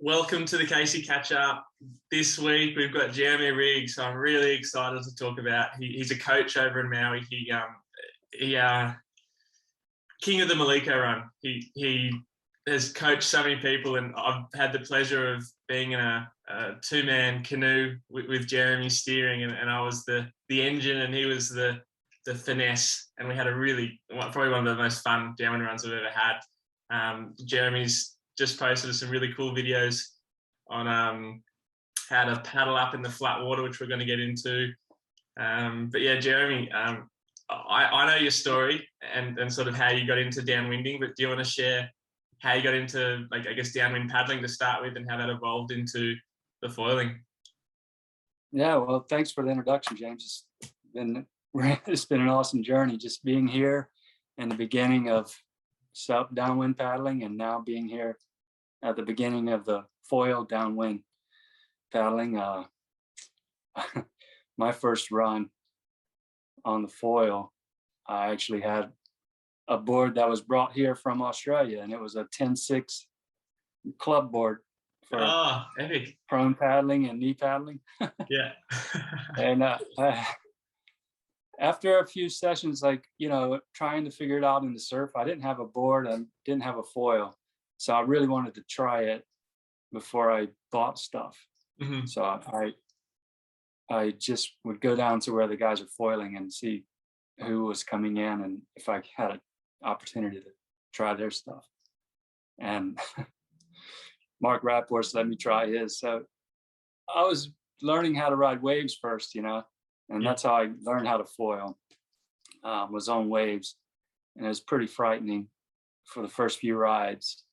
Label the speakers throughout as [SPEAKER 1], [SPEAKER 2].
[SPEAKER 1] Welcome to the Casey Catch Up. This week we've got Jeremy Riggs. So I'm really excited to talk about. He's a coach over in Maui. He king of the Maliko run. He has coached so many people, and I've had the pleasure of being in a two-man canoe with Jeremy steering, and I was the engine and he was the finesse, and we had probably one of the most fun downwind runs I've ever had. Jeremy's just posted some really cool videos on how to paddle up in the flat water, which we're going to get into. But yeah, Jeremy, I know your story and sort of how you got into downwinding, but do you want to share how you got into, downwind paddling to start with, and how that evolved into the foiling?
[SPEAKER 2] Yeah, well, thanks for the introduction, James. It's been an awesome journey, just being here in the beginning of downwind paddling, and now being here at the beginning of the foil downwind paddling. My first run on the foil, I actually had a board that was brought here from Australia, and it was a 10-6 club board for
[SPEAKER 1] epic
[SPEAKER 2] prone paddling and knee paddling.
[SPEAKER 1] Yeah.
[SPEAKER 2] And after a few sessions, trying to figure it out in the surf, I didn't have a board, I didn't have a foil. So I really wanted to try it before I bought stuff.
[SPEAKER 1] Mm-hmm.
[SPEAKER 2] So I just would go down to where the guys are foiling and see who was coming in, and if I had an opportunity to try their stuff. And Mark Rapport's let me try his. So I was learning how to ride waves first, and that's how I learned how to foil, was on waves. And it was pretty frightening for the first few rides.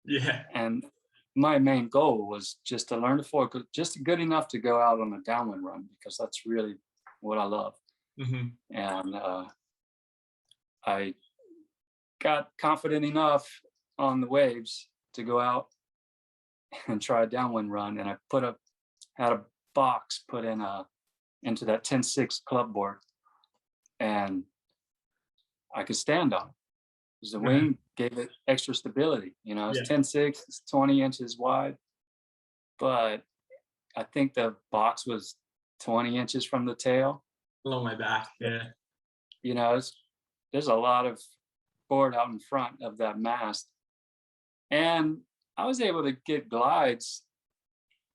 [SPEAKER 1] Yeah.
[SPEAKER 2] And my main goal was just to learn to foil, just good enough to go out on a downwind run, because that's really what I love.
[SPEAKER 1] Mm-hmm.
[SPEAKER 2] And I got confident enough on the waves to go out and try a downwind run. And I had a box put in into that 10-6 club board, and I could stand on it. The wing gave it extra stability. It's 10-6, it's 20 inches wide, but I think the box was 20 inches from the tail.
[SPEAKER 1] Along my back, yeah.
[SPEAKER 2] There's a lot of board out in front of that mast. And I was able to get glides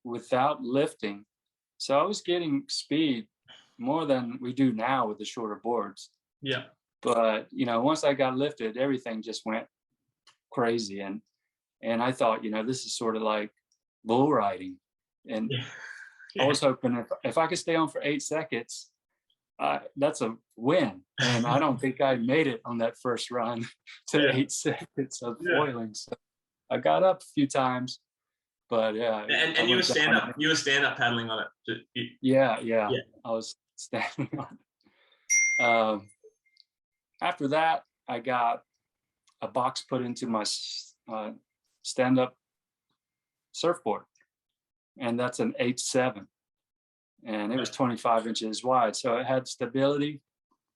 [SPEAKER 2] without lifting. So I was getting speed more than we do now with the shorter boards.
[SPEAKER 1] Yeah.
[SPEAKER 2] But, once I got lifted, everything just went crazy. And I thought, this is sort of like bull riding. And I was hoping if I could stay on for 8 seconds, that's a win. And I don't think I made it on that first run to 8 seconds of foiling. So I got up a few times, but
[SPEAKER 1] And you were stand up paddling on it.
[SPEAKER 2] Yeah. I was standing on it. After that, I got a box put into my stand-up surfboard, and that's an 8.7, and it was 25 inches wide. So it had stability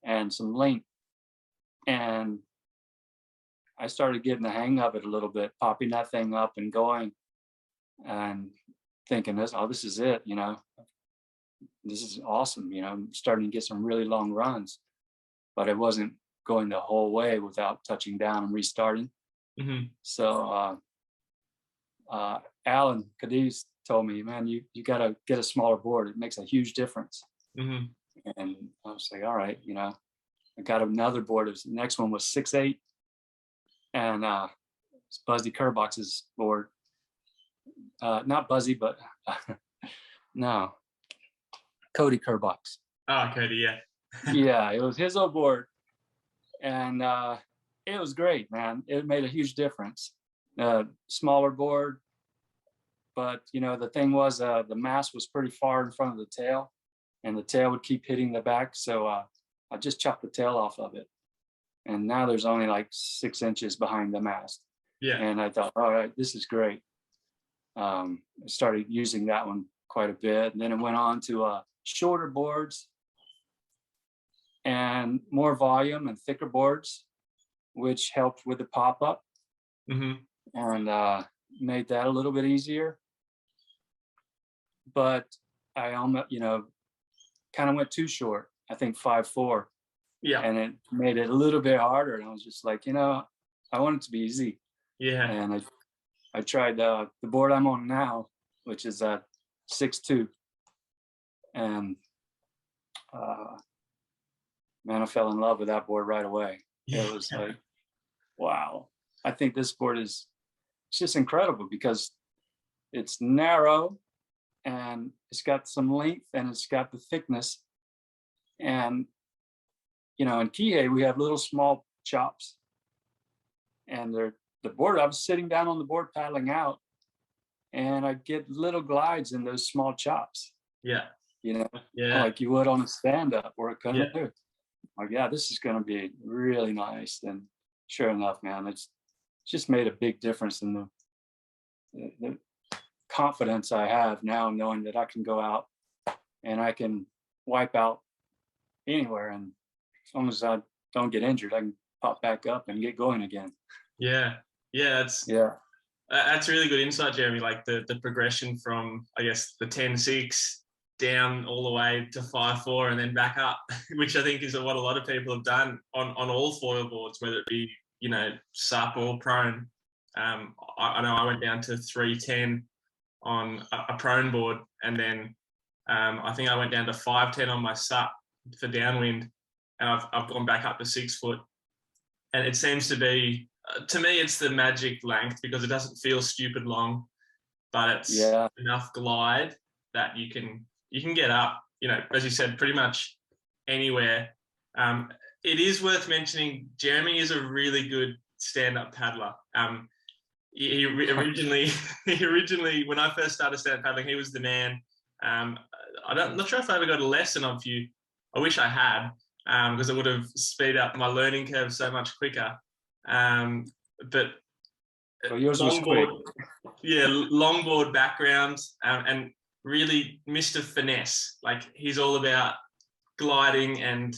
[SPEAKER 2] and some length, and I started getting the hang of it a little bit, popping that thing up and going, and thinking, this is it, this is awesome. I'm starting to get some really long runs, but it wasn't going the whole way without touching down and restarting.
[SPEAKER 1] Mm-hmm.
[SPEAKER 2] So Alan Cadiz told me, man, you got to get a smaller board. It makes a huge difference.
[SPEAKER 1] Mm-hmm.
[SPEAKER 2] And I was like, all right, I got another board. The next one was 6.8, and it's Buzzy Kerbox's board. Not Buzzy, but no, Cody Kerbox.
[SPEAKER 1] Oh, Cody, yeah.
[SPEAKER 2] Yeah, it was his old board. And it was great, man. It made a huge difference. Smaller board, but the thing was, the mast was pretty far in front of the tail, and the tail would keep hitting the back. So I just chopped the tail off of it, and now there's only like 6 inches behind the mast.
[SPEAKER 1] Yeah.
[SPEAKER 2] And I thought, all right, this is great. I started using that one quite a bit, and then it went on to shorter boards and more volume and thicker boards, which helped with the pop-up.
[SPEAKER 1] Mm-hmm.
[SPEAKER 2] And made that a little bit easier. but I almost, kind of went too short. I think 5'4",
[SPEAKER 1] Yeah.
[SPEAKER 2] and it made it a little bit harder. And I was just like, I want it to be easy.
[SPEAKER 1] Yeah.
[SPEAKER 2] And I tried the board I'm on now, which is at 6'2", and man, I fell in love with that board right away.
[SPEAKER 1] Yeah.
[SPEAKER 2] It was like, wow. I think this board it's just incredible because it's narrow and it's got some length and it's got the thickness. And, in Kihei, we have little small chops. And the board, I was sitting down on the board paddling out, and I get little glides in those small chops.
[SPEAKER 1] Yeah.
[SPEAKER 2] Yeah.
[SPEAKER 1] Yeah.
[SPEAKER 2] Like you would on a stand-up or a canoe.
[SPEAKER 1] Yeah.
[SPEAKER 2] Like, yeah, this is going to be really nice. And sure enough, man, it's just made a big difference in the confidence I have now, knowing that I can go out and I can wipe out anywhere, and as long as I don't get injured, I can pop back up and get going again.
[SPEAKER 1] Yeah. That's really good insight, Jeremy. Like the progression from, I guess, the 10-6 down all the way to 5'4" and then back up, which I think is what a lot of people have done on all foil boards, whether it be, SUP or prone. I know I went down to 310 on a prone board, and then I think I went down to 510 on my SUP for downwind, and I've gone back up to 6 foot. And it seems to be, to me, it's the magic length because it doesn't feel stupid long, but it's enough glide that you can get up, as you said, pretty much anywhere. It is worth mentioning, Jeremy is a really good stand-up paddler. He originally, when I first started stand-up paddling, he was the man. I'm not sure if I ever got a lesson off you. I wish I had, because it would have speed up my learning curve so much quicker. But
[SPEAKER 2] yours was quick.
[SPEAKER 1] Longboard background, and really Mr. Finesse. Like, he's all about gliding and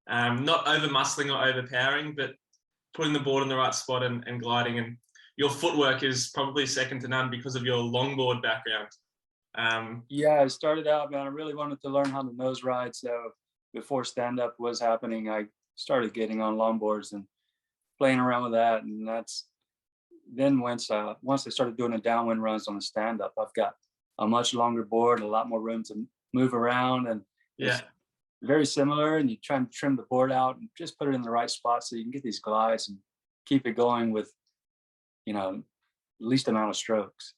[SPEAKER 1] not over muscling or overpowering, but putting the board in the right spot and gliding. And your footwork is probably second to none because of your longboard background.
[SPEAKER 2] I started out, man, I really wanted to learn how to nose ride. So before stand-up was happening, I started getting on longboards and playing around with that. And then once I started doing the downwind runs on the stand-up, I've got a much longer board, a lot more room to move around, and it's very similar. And you try and trim the board out and just put it in the right spot so you can get these glides and keep it going with, least amount of strokes.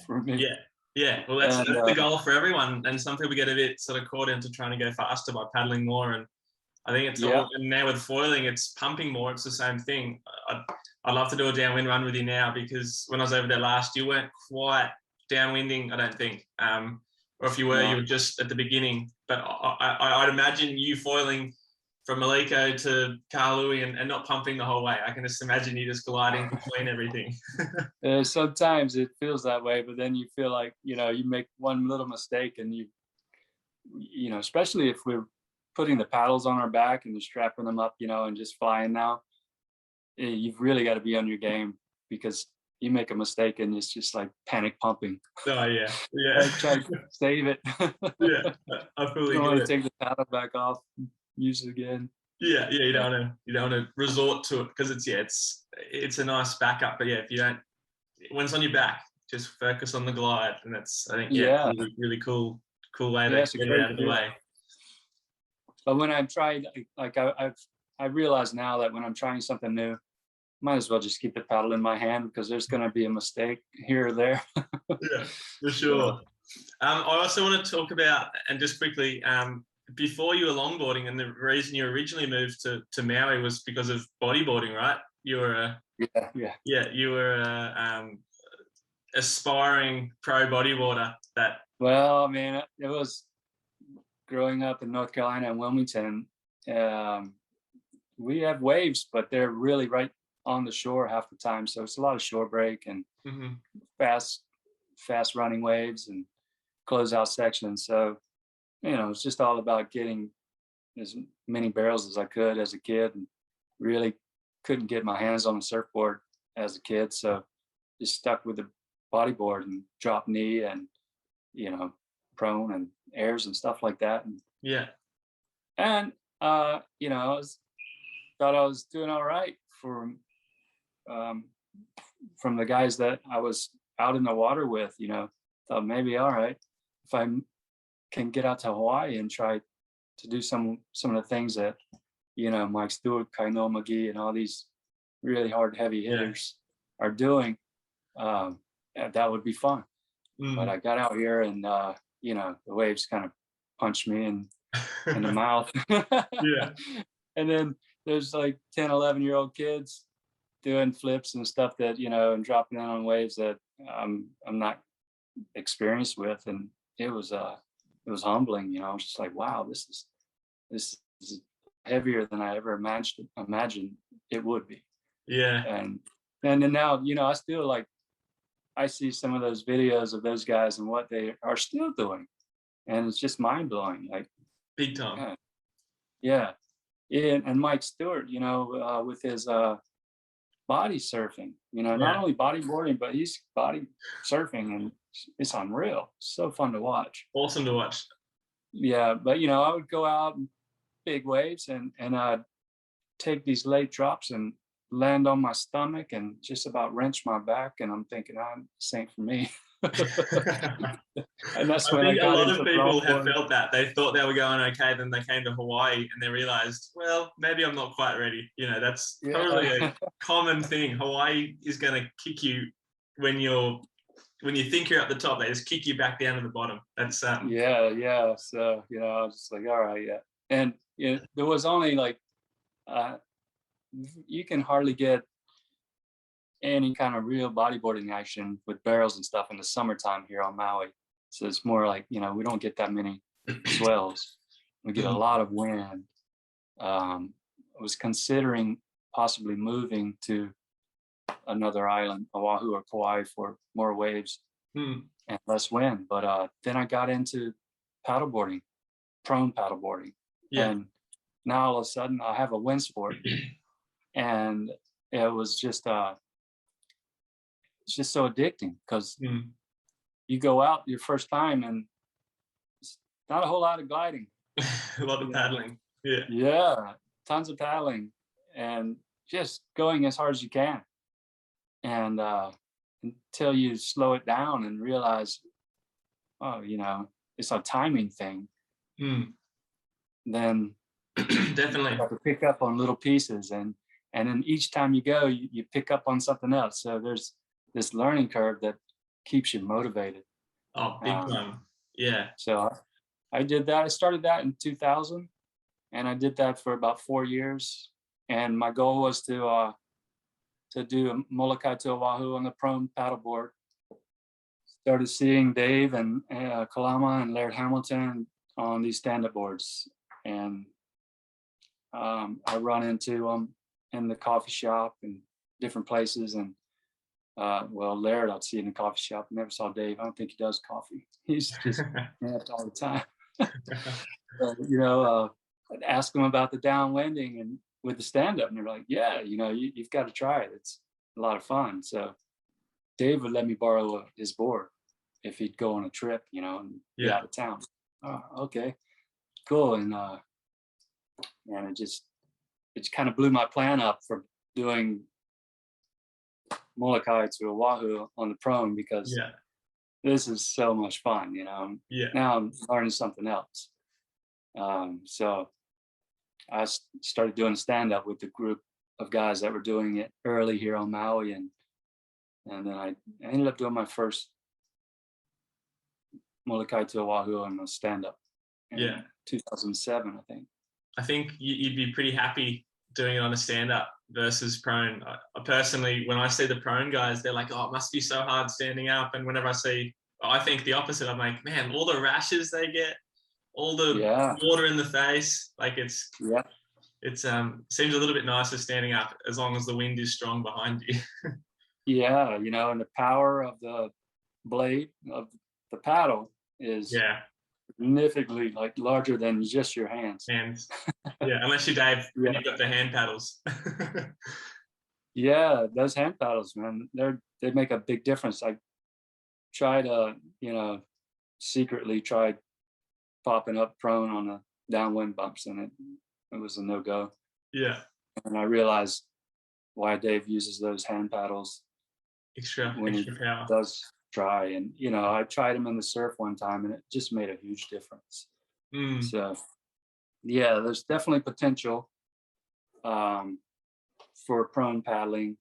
[SPEAKER 2] For me.
[SPEAKER 1] Yeah. Well, that's the goal for everyone. And some people get a bit sort of caught into trying to go faster by paddling more. And I think it's all, and now with foiling, it's pumping more. It's the same thing. I'd love to do a downwind run with you now, because when I was over there last, you weren't quite downwinding, I don't think. Or if you were, you were just at the beginning. But I'd imagine you foiling from Maliko to Kahului and not pumping the whole way. I can just imagine you just gliding between everything.
[SPEAKER 2] Sometimes it feels that way, but then you feel like, you make one little mistake and especially if we're putting the paddles on our back and you're strapping them up, and just flying now, you've really got to be on your game, because you make a mistake and it's just like panic pumping.
[SPEAKER 1] Oh yeah.
[SPEAKER 2] Try to save it.
[SPEAKER 1] I fully
[SPEAKER 2] don't want to take the paddle back off, use it again.
[SPEAKER 1] You don't want to resort to it, because it's a nice backup. But if you don't, when it's on your back, just focus on the glide, and that's, I think, really cool way to get it out of the way.
[SPEAKER 2] But when I'm trying, like I realize now that when I'm trying something new, might as well just keep the paddle in my hand, because there's going to be a mistake here or there.
[SPEAKER 1] Yeah, for sure. I also want to talk about, and just quickly, before you were longboarding, and the reason you originally moved to Maui was because of bodyboarding, right? You were you were a aspiring pro bodyboarder.
[SPEAKER 2] Well, I mean, it was growing up in North Carolina and Wilmington. We have waves, but they're really right on the shore half the time, so it's a lot of shore break and fast running waves and closeout sections. So it's just all about getting as many barrels as I could as a kid, and really couldn't get my hands on a surfboard as a kid, so just stuck with the bodyboard and drop knee and prone and airs and stuff like that.
[SPEAKER 1] Yeah.
[SPEAKER 2] And you know, thought I was doing all right from the guys that I was out in the water with. You know, thought maybe all right if I can get out to Hawaii and try to do some of the things that, you know, Mike Stewart, Kainoa McGee, and all these really hard, heavy hitters are doing. That would be fun. But I got out here and, you know, the waves kind of punched me in the mouth.
[SPEAKER 1] Yeah.
[SPEAKER 2] And then there's like 10, 11-year-old kids doing flips and stuff that, you know, and dropping in on waves that I'm not experienced with. And it was humbling, you know. I was just like, wow, this is heavier than I ever imagined it would be.
[SPEAKER 1] Yeah.
[SPEAKER 2] And then now, you know, I still like, I see some of those videos of those guys and what they are still doing, and it's just mind blowing. Like,
[SPEAKER 1] big time.
[SPEAKER 2] Yeah. And Mike Stewart, you know, with his body surfing, you know, not only bodyboarding, but he's body surfing, and it's unreal. So fun to watch.
[SPEAKER 1] Awesome to watch.
[SPEAKER 2] Yeah, but you know, I would go out in big waves and I'd take these late drops and land on my stomach and just about wrench my back, and I'm thinking, this ain't for me. And that's when
[SPEAKER 1] I think a lot of people have
[SPEAKER 2] board.
[SPEAKER 1] felt that. They thought they were going okay, then they came to Hawaii and they realized, well, maybe I'm not quite ready. You know, that's probably a common thing. Hawaii is going to kick you when you think you're at the top. They just kick you back down to the bottom. That's
[SPEAKER 2] yeah. So, you know, I was just like, all right, yeah. And you know, there was only like you can hardly get any kind of real bodyboarding action with barrels and stuff in the summertime here on Maui. So it's more like, you know, we don't get that many swells. We get a lot of wind. I was considering possibly moving to another island, Oahu or Kauai, for more waves and less wind. But then I got into paddleboarding, prone paddleboarding.
[SPEAKER 1] Yeah.
[SPEAKER 2] And now all of a sudden I have a wind sport. And it was just it's just so addicting because you go out your first time and it's not a whole lot of gliding.
[SPEAKER 1] A lot of paddling.
[SPEAKER 2] Yeah, tons of paddling and just going as hard as you can. And until you slow it down and realize, oh, you know, it's a timing thing. Then
[SPEAKER 1] definitely
[SPEAKER 2] you have to pick up on little pieces, and then each time you go, you pick up on something else. So there's this learning curve that keeps you motivated.
[SPEAKER 1] Oh, big time. Yeah.
[SPEAKER 2] So I did that. I started that in 2000, and I did that for about 4 years. And my goal was to do a Molokai to Oahu on the prone paddleboard. Started seeing Dave and Kalama and Laird Hamilton on these stand-up boards, and I run into them in the coffee shop and different places. And well, Laird I'd see in the coffee shop. Never saw Dave. I don't think he does coffee. He's just napped all the time. You know, I'd ask him about the downwinding and with the stand-up, and they're like, yeah, you know, you've got to try it. It's a lot of fun. So Dave would let me borrow his board if he'd go on a trip, you know, and be out of town. Oh, okay, cool. And it kind of blew my plan up for doing Molokai to Oahu on the prone, because this is so much fun, you know. Now I'm learning something else. So I started doing stand-up with the group of guys that were doing it early here on Maui, and then I ended up doing my first Molokai to Oahu on a stand-up in 2007, I think.
[SPEAKER 1] I think you'd be pretty happy doing it on a stand-up versus prone. I personally, when I see the prone guys, they're like, oh, it must be so hard standing up. And whenever I think the opposite. I'm like, man, all the rashes they get, all the water in the face, like it's seems a little bit nicer standing up as long as the wind is strong behind you.
[SPEAKER 2] Yeah, you know, and the power of the blade of the paddle is significantly like larger than just your hands.
[SPEAKER 1] Unless you're Dave, you've got the hand paddles.
[SPEAKER 2] Those hand paddles, man, they make a big difference. I try to, you know, secretly tried popping up prone on the downwind bumps, and it was a no-go.
[SPEAKER 1] Yeah.
[SPEAKER 2] And I realized why Dave uses those hand paddles
[SPEAKER 1] Extra
[SPEAKER 2] when he
[SPEAKER 1] power.
[SPEAKER 2] does try. And, you know, I tried them in the surf one time and it just made a huge difference. So yeah, there's definitely potential for prone paddling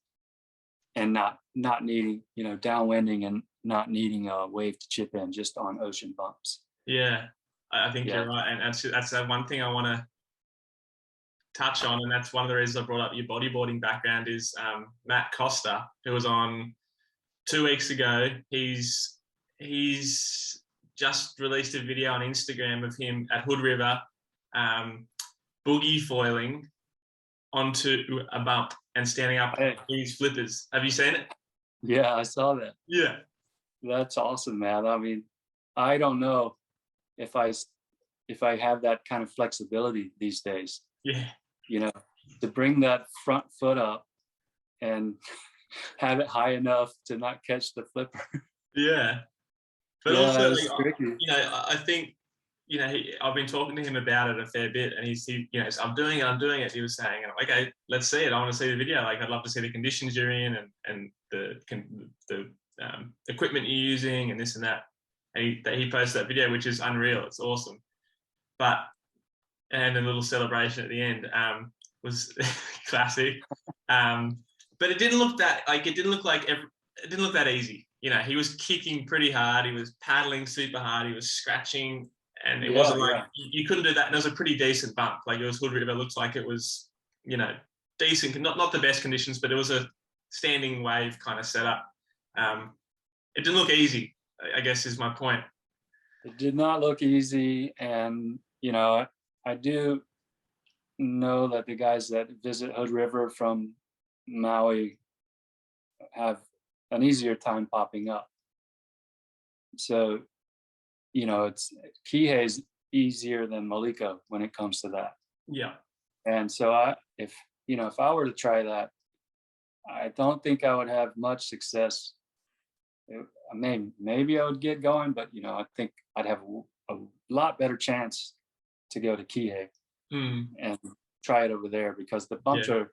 [SPEAKER 2] and not needing, you know, downwinding and not needing a wave to chip in, just on ocean bumps.
[SPEAKER 1] Yeah, I think you're right. And that's one thing I want to touch on, and that's one of the reasons I brought up your bodyboarding background is Matt Costa, who was on 2 weeks ago. He's just released a video on Instagram of him at Hood River boogie foiling onto a bump and standing up his flippers. Have you seen it?
[SPEAKER 2] Yeah, I saw that.
[SPEAKER 1] Yeah.
[SPEAKER 2] That's awesome, man. I mean, I don't know if I have that kind of flexibility these days.
[SPEAKER 1] Yeah.
[SPEAKER 2] You know, to bring that front foot up and have it high enough to not catch the flipper.
[SPEAKER 1] Yeah. But
[SPEAKER 2] yeah,
[SPEAKER 1] also,
[SPEAKER 2] tricky.
[SPEAKER 1] You know, I think, you know, I've been talking to him about it a fair bit, and he you know, I'm doing it. He was saying, okay, let's see it. I want to see the video. Like, I'd love to see the conditions you're in and the equipment you're using and this and that. And he posted that video, which is unreal. It's awesome. But and a little celebration at the end was classic. But it didn't look that that easy. You know, he was kicking pretty hard. He was paddling super hard. He was scratching, and it wasn't like you couldn't do that. And it was a pretty decent bump. Like, it was Hood River. It looked like it was, you know, decent. Not the best conditions, but it was a standing wave kind of setup. It didn't look easy, I guess, is my point.
[SPEAKER 2] It did not look easy, and you know, I do know that the guys that visit Hood River from Maui have an easier time popping up. So, you know, Kihei's easier than Maliko when it comes to that.
[SPEAKER 1] Yeah.
[SPEAKER 2] And so if I were to try that, I don't think I would have much success. Maybe I would get going, but, you know, I think I'd have a lot better chance to go to Kihei and try it over there, because the bumps are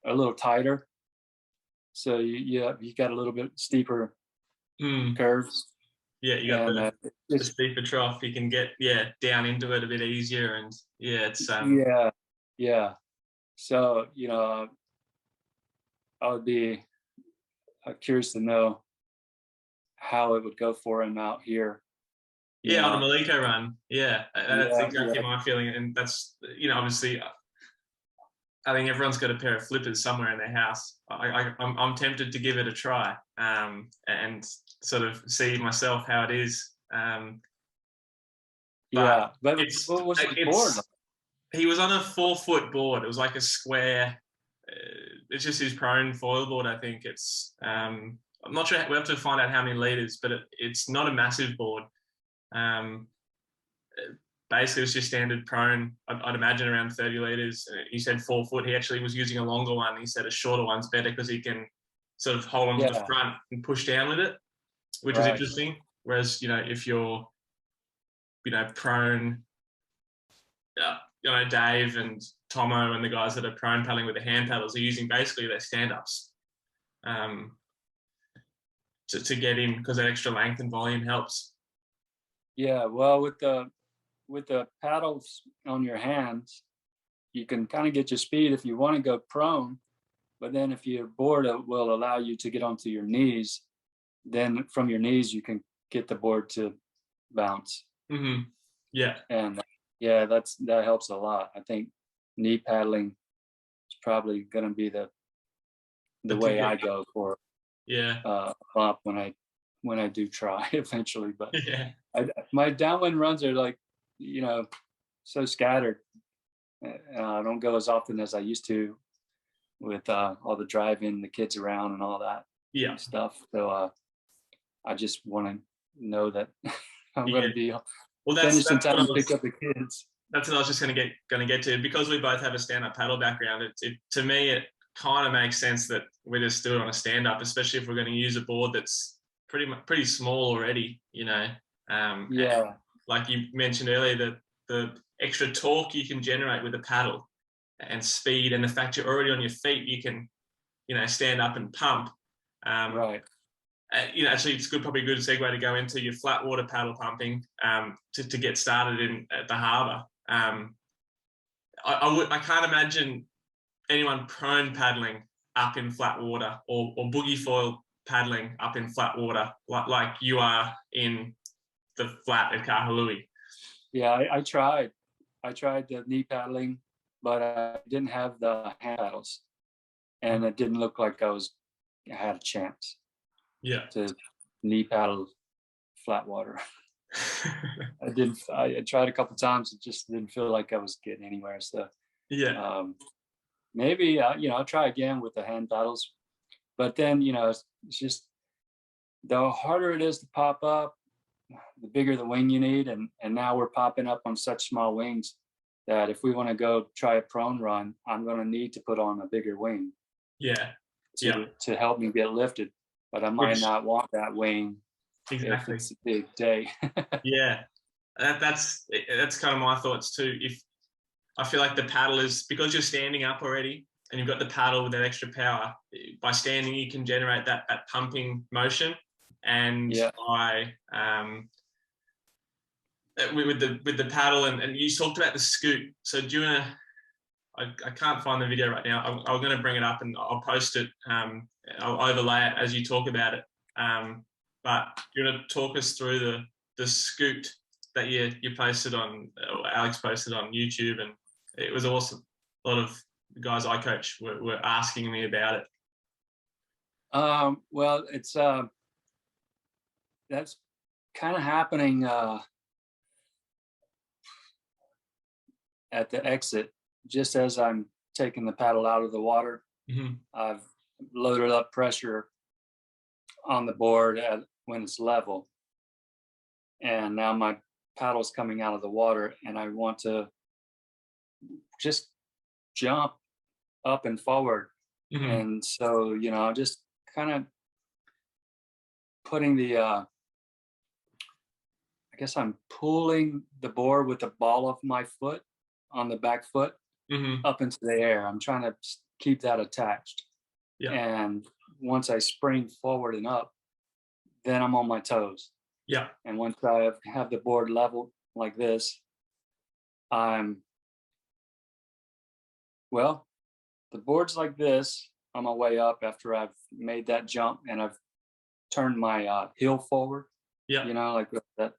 [SPEAKER 2] a little tighter. So you got a little bit steeper curves. Yeah, you got
[SPEAKER 1] the steeper trough. You can get down into it a bit easier, and it's
[SPEAKER 2] yeah. So, you know, I would be curious to know how it would go for him out here.
[SPEAKER 1] On the Maliko run. Yeah, that's exactly my feeling, and that's, you know, obviously, I think everyone's got a pair of flippers somewhere in their house. I'm tempted to give it a try and sort of see myself how it is.
[SPEAKER 2] But what was the board?
[SPEAKER 1] He was on a 4-foot board. It was like a square. It's just his prone foil board, I think. It's I'm not sure. We have to find out how many liters, but it's not a massive board. Basically, it's just standard prone. I'd imagine around 30 liters. He said 4 foot. He actually was using a longer one. He said a shorter one's better because he can sort of hold on to the front and push down with it, which is interesting. Whereas, you know, if you're, you know, prone, you know, Dave and Tomo and the guys that are prone paddling with the hand paddles are using basically their stand-ups to get in, because that extra length and volume helps.
[SPEAKER 2] Yeah, well, with the paddles on your hands, you can kind of get your speed if you want to go prone, but then if your board will allow you to get onto your knees, then from your knees you can get the board to bounce.
[SPEAKER 1] Yeah.
[SPEAKER 2] And that helps a lot. I think knee paddling is probably going to be the way I go for bump when I do try eventually. But my downwind runs are like, you know, so scattered. I don't go as often as I used to with all the driving, the kids around and all that stuff. So I just want to know that I'm going to be finished in time to pick up the kids.
[SPEAKER 1] That's what I was just going to get to. Because we both have a stand-up paddle background, to me it kind of makes sense that we just do it on a stand-up, especially if we're going to use a board that's pretty small already, you know.
[SPEAKER 2] Yeah.
[SPEAKER 1] Like you mentioned earlier, the extra torque you can generate with a paddle and speed, and the fact you're already on your feet, you can, stand up and pump.
[SPEAKER 2] Right.
[SPEAKER 1] Actually, it's probably a good segue to go into your flat water paddle pumping to get started at the harbour. I can't imagine anyone prone paddling up in flat water or boogie foil paddling up in flat water like you are in the flat at Kahului.
[SPEAKER 2] Yeah, I tried. I tried the knee paddling, but I didn't have the hand paddles, and it didn't look like I had a chance.
[SPEAKER 1] Yeah.
[SPEAKER 2] To knee paddle flat water. I tried a couple times. It just didn't feel like I was getting anywhere. So
[SPEAKER 1] yeah,
[SPEAKER 2] maybe I'll try again with the hand paddles. But then it's just the harder it is to pop up, the bigger the wing you need, and now we're popping up on such small wings that if we want to go try a prone run, I'm going to need to put on a bigger wing.
[SPEAKER 1] Yeah.
[SPEAKER 2] To help me get lifted, but I might not want that wing.
[SPEAKER 1] Exactly.
[SPEAKER 2] If it's a big day.
[SPEAKER 1] Yeah, that's kind of my thoughts too. If I feel like the paddle is, because you're standing up already and you've got the paddle with that extra power, by standing you can generate that pumping motion, and by with the paddle, and you talked about the scoot. So do you want to? I can't find the video right now. I'm going to bring it up and I'll post it. I'll overlay it as you talk about it. But you're going to talk us through the scoot that you posted on, or Alex posted on YouTube, and it was awesome. A lot of the guys I coach were asking me about it.
[SPEAKER 2] Well, it's that's kind of happening at the exit, just as I'm taking the paddle out of the water.
[SPEAKER 1] Mm-hmm.
[SPEAKER 2] I've loaded up pressure on the board when it's level, and now my paddle's coming out of the water, and I want to just jump up and forward.
[SPEAKER 1] Mm-hmm.
[SPEAKER 2] And so just kind of putting the I guess I'm pulling the board with the ball of my foot on the back foot up into the air. I'm trying to keep that attached.
[SPEAKER 1] Yeah.
[SPEAKER 2] And once I spring forward and up, then I'm on my toes.
[SPEAKER 1] Yeah.
[SPEAKER 2] And once I have the board leveled like this, the board's like this on my way up after I've made that jump and I've turned my heel forward.
[SPEAKER 1] Yeah.
[SPEAKER 2] Like that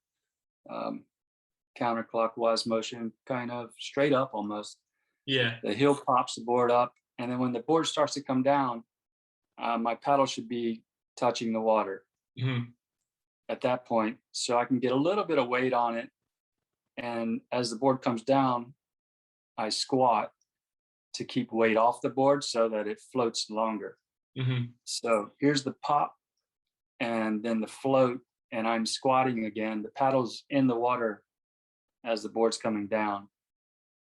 [SPEAKER 2] counterclockwise motion, kind of straight up almost.
[SPEAKER 1] Yeah.
[SPEAKER 2] The heel pops the board up, and then when the board starts to come down, my paddle should be touching the water at that point, so I can get a little bit of weight on it. And as the board comes down, I squat to keep weight off the board so that it floats longer. So here's the pop, and then the float, and I'm squatting again. The paddle's in the water as the board's coming down.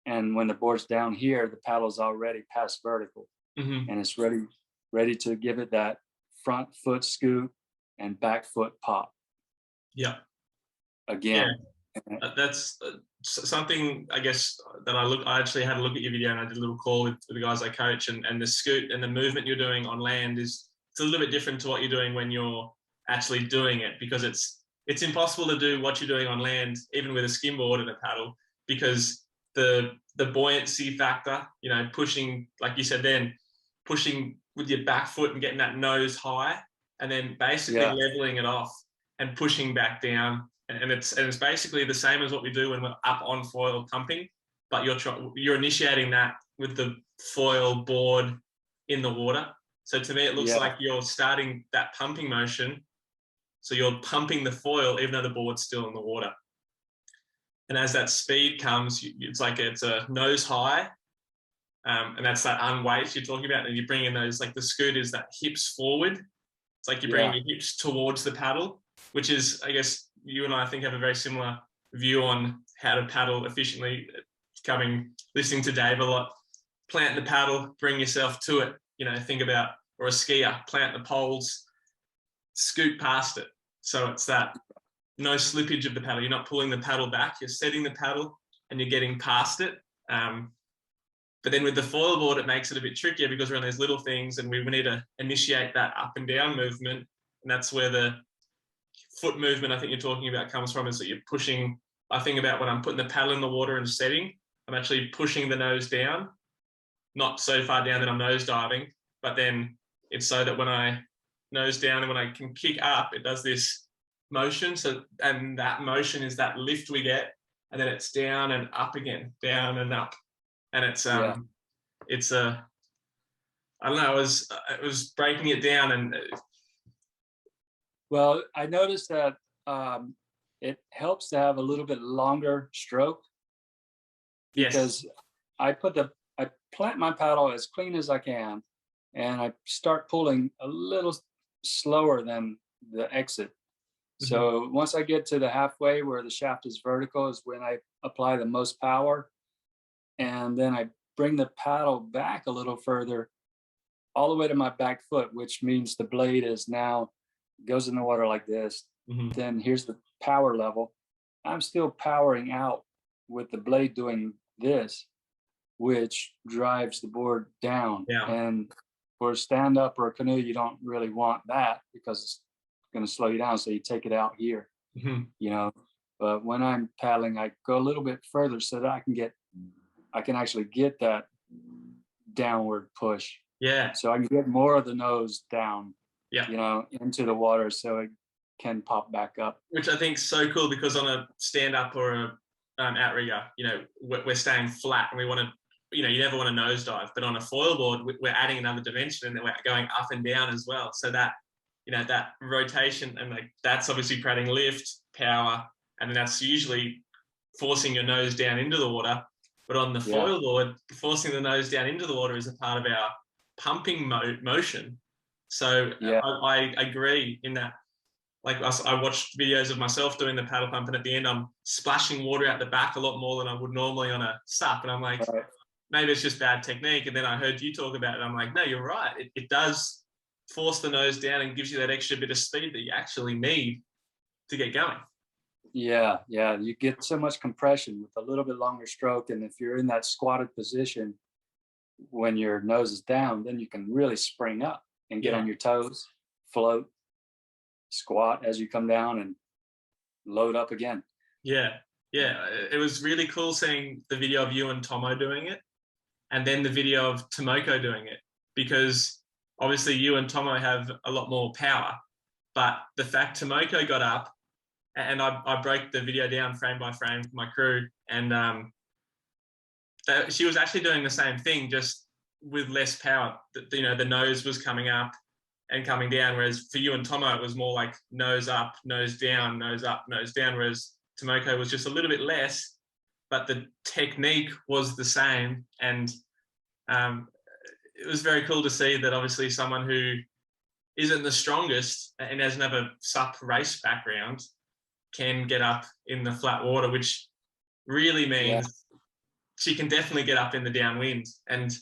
[SPEAKER 2] And when the board's down here, the paddle's already past vertical, and it's ready to give it that front foot scoot and back foot pop.
[SPEAKER 1] Yeah.
[SPEAKER 2] Again.
[SPEAKER 1] Yeah. That's something, I guess, that I actually had a look at your video, and I did a little call with the guys I coach, and the scoot and the movement you're doing on land it's a little bit different to what you're doing when you're actually doing it, because it's impossible to do what you're doing on land, even with a skimboard and a paddle, because the buoyancy factor, pushing, like you said then, pushing with your back foot and getting that nose high, and then basically leveling it off and pushing back down. And it's basically the same as what we do when we're up on foil pumping, but you're initiating that with the foil board in the water. So to me, it looks like you're starting that pumping motion. So you're pumping the foil even though the board's still in the water. And as that speed comes, it's like it's a nose high, and that's that unweight you're talking about. And you bring in those, like the scoot is that hips forward. It's like you bring your hips towards the paddle, which is, I guess, you and I think have a very similar view on how to paddle efficiently. Listening to Dave a lot, plant the paddle, bring yourself to it. Think about, or a skier, plant the poles, scoot past it. So it's that no slippage of the paddle. You're not pulling the paddle back. You're setting the paddle and you're getting past it. But then with the foil board, it makes it a bit trickier because we're on those little things and we need to initiate that up and down movement. And that's where the foot movement I think you're talking about comes from, is that you're pushing. I think about when I'm putting the paddle in the water and setting, I'm actually pushing the nose down, not so far down that I'm nose diving, but then it's so that when I nose down and when I can kick up, it does this motion. So, and that motion is that lift we get, and then it's down and up again, down and up. And it's it's a, I don't know, it was breaking it down. And
[SPEAKER 2] well, I noticed that it helps to have a little bit longer stroke, because I plant my paddle as clean as I can, and I start pulling a little slower than the exit. So once I get to the halfway where the shaft is vertical is when I apply the most power. And then I bring the paddle back a little further, all the way to my back foot, which means the blade is now goes in the water like this. Then here's the power level. I'm still powering out with the blade doing this, which drives the board down. And for a stand up or a canoe, you don't really want that because it's going to slow you down. So you take it out here, you know. But when I'm paddling, I go a little bit further so that I can actually get that downward push. So I can get more of the nose down, you know, into the water so it can pop back up.
[SPEAKER 1] Which I think is so cool, because on a stand-up or a outrigger, you know, we're staying flat and we want to, you know, you never want to nosedive. But on a foil board, we're adding another dimension and then we're going up and down as well. So that, you know, that rotation, and like that's obviously creating lift, power, and then that's usually forcing your nose down into the water. But on the foil board, forcing the nose down into the water is a part of our pumping motion. So I agree in that. Like I watched videos of myself doing the paddle pump, and at the end I'm splashing water out the back a lot more than I would normally on a sup. And I'm like, maybe it's just bad technique. And then I heard you talk about it. I'm like, no, you're right. It does force the nose down and gives you that extra bit of speed that you actually need to get going.
[SPEAKER 2] Yeah, you get so much compression with a little bit longer stroke. And if you're in that squatted position when your nose is down, then you can really spring up and get on your toes, float, squat as you come down, and load up again. It was really cool seeing the video of you and Tomo doing it, and then the video of Tomoko doing it, because obviously you and Tomo have a lot more power, but the fact Tomoko got up, and I broke the video down frame by frame for my crew, and she was actually doing the same thing, just with less power. You know, the nose was coming up and coming down, whereas for you and Tomo, it was more like nose up, nose down, nose up, nose down, whereas Tomoko was just a little bit less, but the technique was the same. And it was very cool to see that obviously someone who isn't the strongest and doesn't have a sup race background can get up in the flat water, which really means she can definitely get up in the downwind. And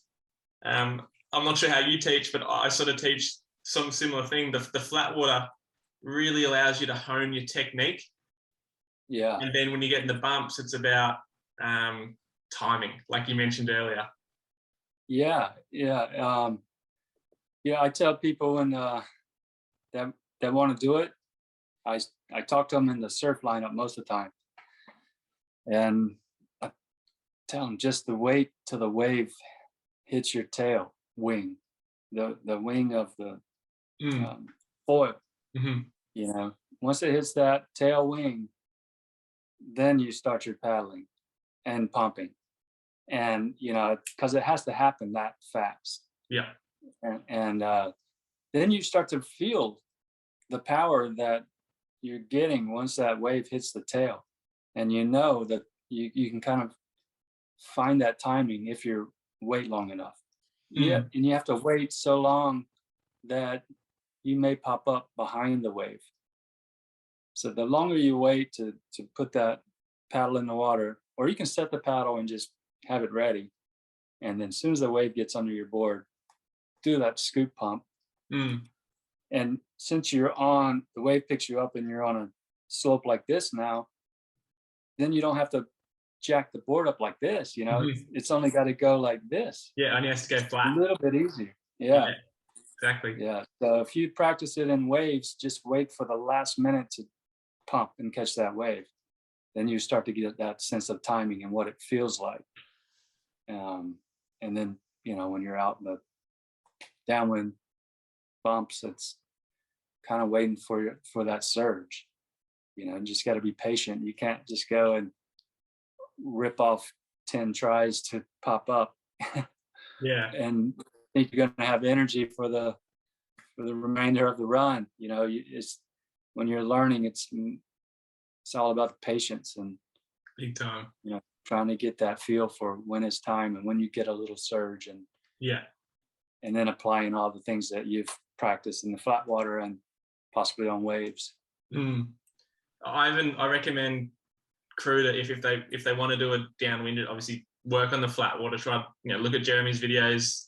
[SPEAKER 2] I'm not sure how you teach, but I sort of teach some similar thing. The flat water really allows you to hone your technique. And then when you get in the bumps, it's about timing, like you mentioned earlier. I tell people when that want to do it, I talk to them in the surf lineup most of the time, and I tell them just the wait till the wave hits your tail wing, the wing of the foil. You know, once it hits that tail wing, then you start your paddling and pumping, and you know, because it has to happen that fast. And then you start to feel the power that you're getting once that wave hits the tail, and you know that you can kind of find that timing if you wait long enough. And you have to wait so long that you may pop up behind the wave. So the longer you wait to put that paddle in the water, or you can set the paddle and just have it ready, and then as soon as the wave gets under your board, do that scoop pump. And since you're on, the wave picks you up and you're on slope like this now, then you don't have to jack the board up like this, it's only got to go like this.
[SPEAKER 1] Yeah, only has to go flat.
[SPEAKER 2] A little bit easier.
[SPEAKER 1] Yeah, exactly.
[SPEAKER 2] Yeah. So if you practice it in waves, just wait for the last minute to pump and catch that wave. Then you start to get that sense of timing and what it feels like. And then, when you're out in the downwind bumps, it's kind of waiting for that surge. You just got to be patient. You can't just go and rip off 10 tries to pop up.
[SPEAKER 1] Yeah.
[SPEAKER 2] And think you're going to have energy for the remainder of the run. It's when you're learning, it's all about the patience and
[SPEAKER 1] big time.
[SPEAKER 2] Trying to get that feel for when it's time and when you get a little surge, and then applying all the things that you've practiced in the flat water and possibly on waves.
[SPEAKER 1] I recommend crew that if they want to do a downwind, obviously work on the flat water. Try look at Jeremy's videos.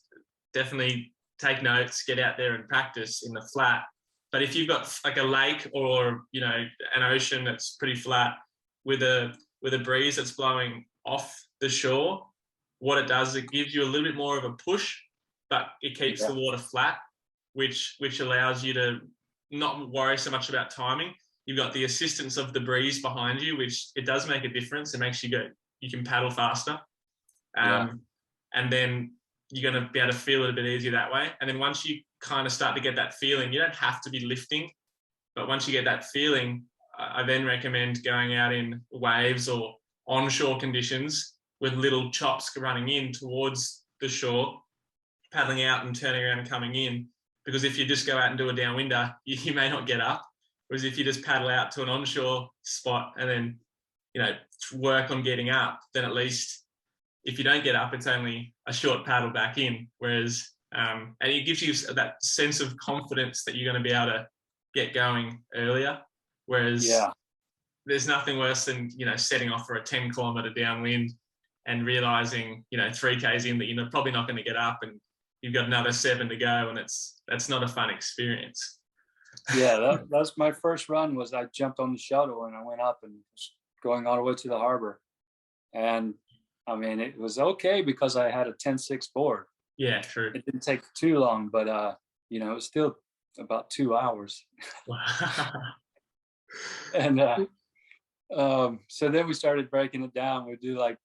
[SPEAKER 1] Definitely take notes. Get out there and practice in the flat. But if you've got like a lake or an ocean that's pretty flat with a breeze that's blowing off the shore, what it does is it gives you a little bit more of a push, but it keeps the water flat, which allows you to not worry so much about timing. You've got the assistance of the breeze behind you, which it does make a difference. It makes you can paddle faster. And then you're going to be able to feel it a bit easier that way. And then once you kind of start to get that feeling, you don't have to be lifting, but once you get that feeling, I then recommend going out in waves or onshore conditions with little chops running in towards the shore, paddling out and turning around and coming in. Because if you just go out and do a downwinder, you may not get up. Whereas if you just paddle out to an onshore spot and then, work on getting up, then at least if you don't get up, it's only a short paddle back in. Whereas, and it gives you that sense of confidence that you're going to be able to get going earlier. Whereas there's nothing worse than, setting off for a 10-kilometer downwind and realizing, 3Ks in that you're probably not going to get up and you've got another 7 to go, and that's not a fun experience.
[SPEAKER 2] That was my first run. Was I jumped on the shuttle and I went up and was going all the way to the harbor, and it was okay because I had a 10-6 board. Yeah, true. It didn't take too long, but it was still about 2 hours. And so then we started breaking it down. We'd do like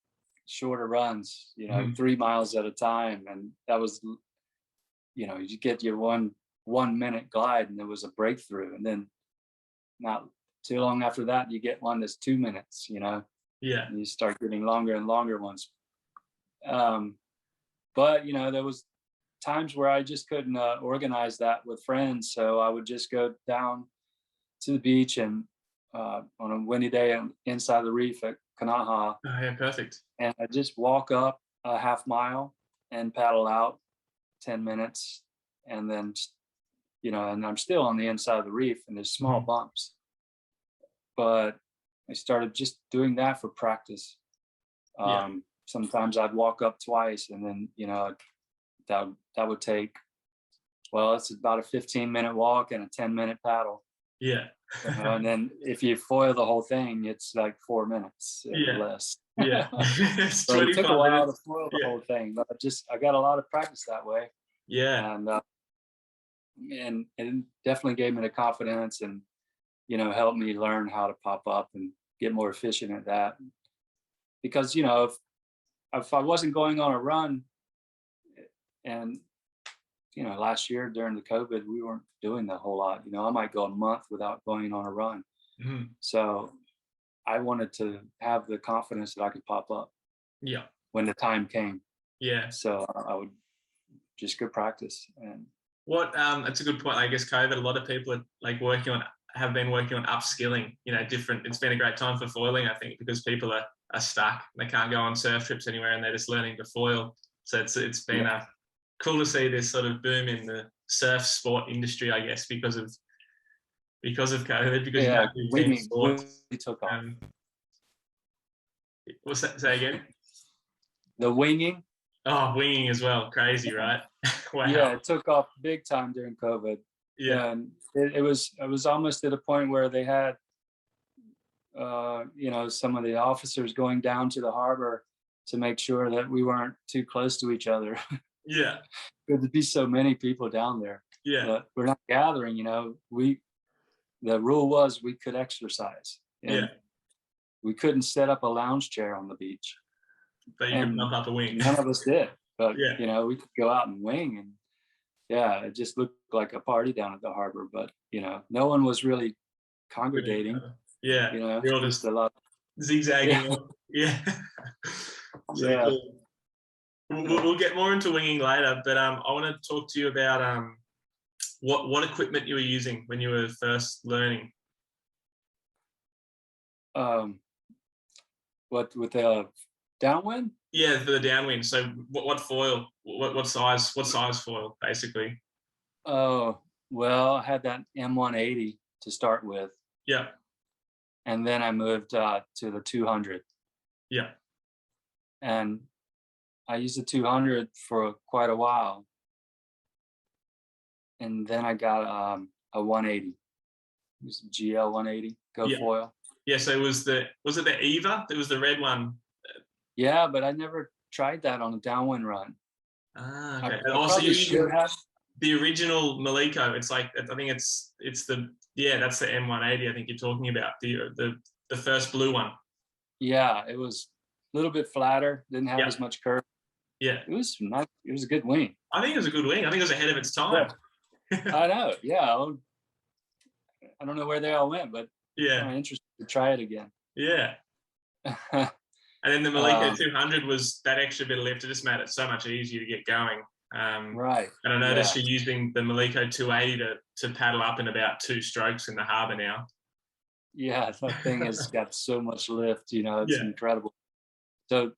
[SPEAKER 2] shorter runs, 3 miles at a time, and that was, you get your 1 minute glide, and there was a breakthrough, and then not too long after that you get one that's 2 minutes, and you start getting longer and longer ones. But there was times where I just couldn't organize that with friends, so I would just go down to the beach and on a windy day inside the reef at Kanaha.
[SPEAKER 1] Oh yeah, perfect.
[SPEAKER 2] And I just walk up a half mile and paddle out 10 minutes, and then and I'm still on the inside of the reef, and there's small bumps. But I started just doing that for practice. Sometimes I'd walk up twice, and then, that would take, it's about a 15-minute walk and a 10-minute paddle. Yeah. And then if you foil the whole thing, it's like 4 minutes or less. Yeah. So it took a while to foil the whole thing, but I got a lot of practice that way. Yeah. And it definitely gave me the confidence and, helped me learn how to pop up and get more efficient at that. Because, if I wasn't going on a run, and, last year during the COVID, we weren't doing that whole lot. I might go a month without going on a run. Mm-hmm. So I wanted to have the confidence that I could pop up. Yeah. When the time came. Yeah. So I would just go practice. And
[SPEAKER 1] that's a good point. I guess COVID, a lot of people are have been working on upskilling, different. It's been a great time for foiling, I think, because people are stuck. They can't go on surf trips anywhere, and they're just learning to foil. So it's been cool to see this sort of boom in the surf sport industry, I guess, because of COVID. Because
[SPEAKER 2] winging took off.
[SPEAKER 1] What's that? Say again?
[SPEAKER 2] The winging.
[SPEAKER 1] Oh, winging as well. Crazy, right? Wow.
[SPEAKER 2] Yeah, it took off big time during COVID. Yeah, and it was almost at a point where they had some of the officers going down to the harbor to make sure that we weren't too close to each other.
[SPEAKER 1] Yeah.
[SPEAKER 2] There'd be so many people down there.
[SPEAKER 1] Yeah.
[SPEAKER 2] But we're not gathering, the rule was we could exercise. And
[SPEAKER 1] Yeah.
[SPEAKER 2] we couldn't set up a lounge chair on the beach.
[SPEAKER 1] But you could bump up a wing.
[SPEAKER 2] None of us did. But,
[SPEAKER 1] Yeah.
[SPEAKER 2] We could go out and wing. And yeah, it just looked like a party down at the harbor. But, no one was really congregating.
[SPEAKER 1] Yeah. You're all just
[SPEAKER 2] a lot.
[SPEAKER 1] zigzagging. Yeah. So
[SPEAKER 2] Yeah.
[SPEAKER 1] cool. We'll get more into winging later, but I want to talk to you about what equipment you were using when you were first learning.
[SPEAKER 2] What with the downwind?
[SPEAKER 1] Yeah, for the downwind. So what foil? What size foil, basically?
[SPEAKER 2] Oh, well, I had that M180 to start with.
[SPEAKER 1] Yeah.
[SPEAKER 2] And then I moved to the 200.
[SPEAKER 1] Yeah.
[SPEAKER 2] And I used the 200 for quite a while. And then I got a 180. It was a GL 180 foil.
[SPEAKER 1] Yeah, so was it the Eva? It was the red one.
[SPEAKER 2] Yeah, but I never tried that on a downwind run.
[SPEAKER 1] Ah, okay.
[SPEAKER 2] I also should have
[SPEAKER 1] the original Maliko. It's like, I think it's that's the M180 I think you're talking about, the first blue one.
[SPEAKER 2] Yeah, it was a little bit flatter, didn't have as much curve.
[SPEAKER 1] Yeah.
[SPEAKER 2] It was nice. It was a good wing.
[SPEAKER 1] I think it was a good wing. I think it was ahead of its time.
[SPEAKER 2] Yeah. I know. Yeah. I don't know where they all went, but I'm interested to try it again.
[SPEAKER 1] Yeah. And then the Maliko 200 was that extra bit of lift. It just made it so much easier to get going.
[SPEAKER 2] Right.
[SPEAKER 1] And I noticed you're using the Maliko 280 to paddle up in about 2 strokes in the harbour now.
[SPEAKER 2] Yeah, that thing has got so much lift, it's incredible. So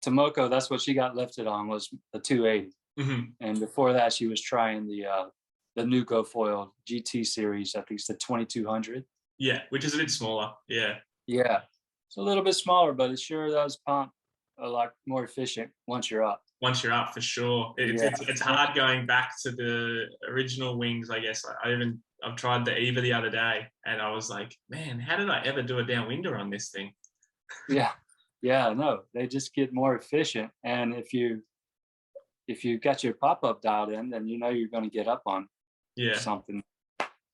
[SPEAKER 2] Tomoko, that's what she got lifted on, was the 280.
[SPEAKER 1] Mm-hmm.
[SPEAKER 2] And before that, she was trying the new GoFoil GT series. I think it's the 2200.
[SPEAKER 1] Yeah, which is a bit smaller. Yeah.
[SPEAKER 2] Yeah. It's a little bit smaller, but it sure does pump a lot more efficient once you're up.
[SPEAKER 1] Once you're up, for sure. It's hard going back to the original wings, I guess. I've tried the Eva the other day, and I was like, man, how did I ever do a downwinder on this thing?
[SPEAKER 2] Yeah. Yeah, no, they just get more efficient. And if you got your pop-up dialed in, then you're going to get up on something,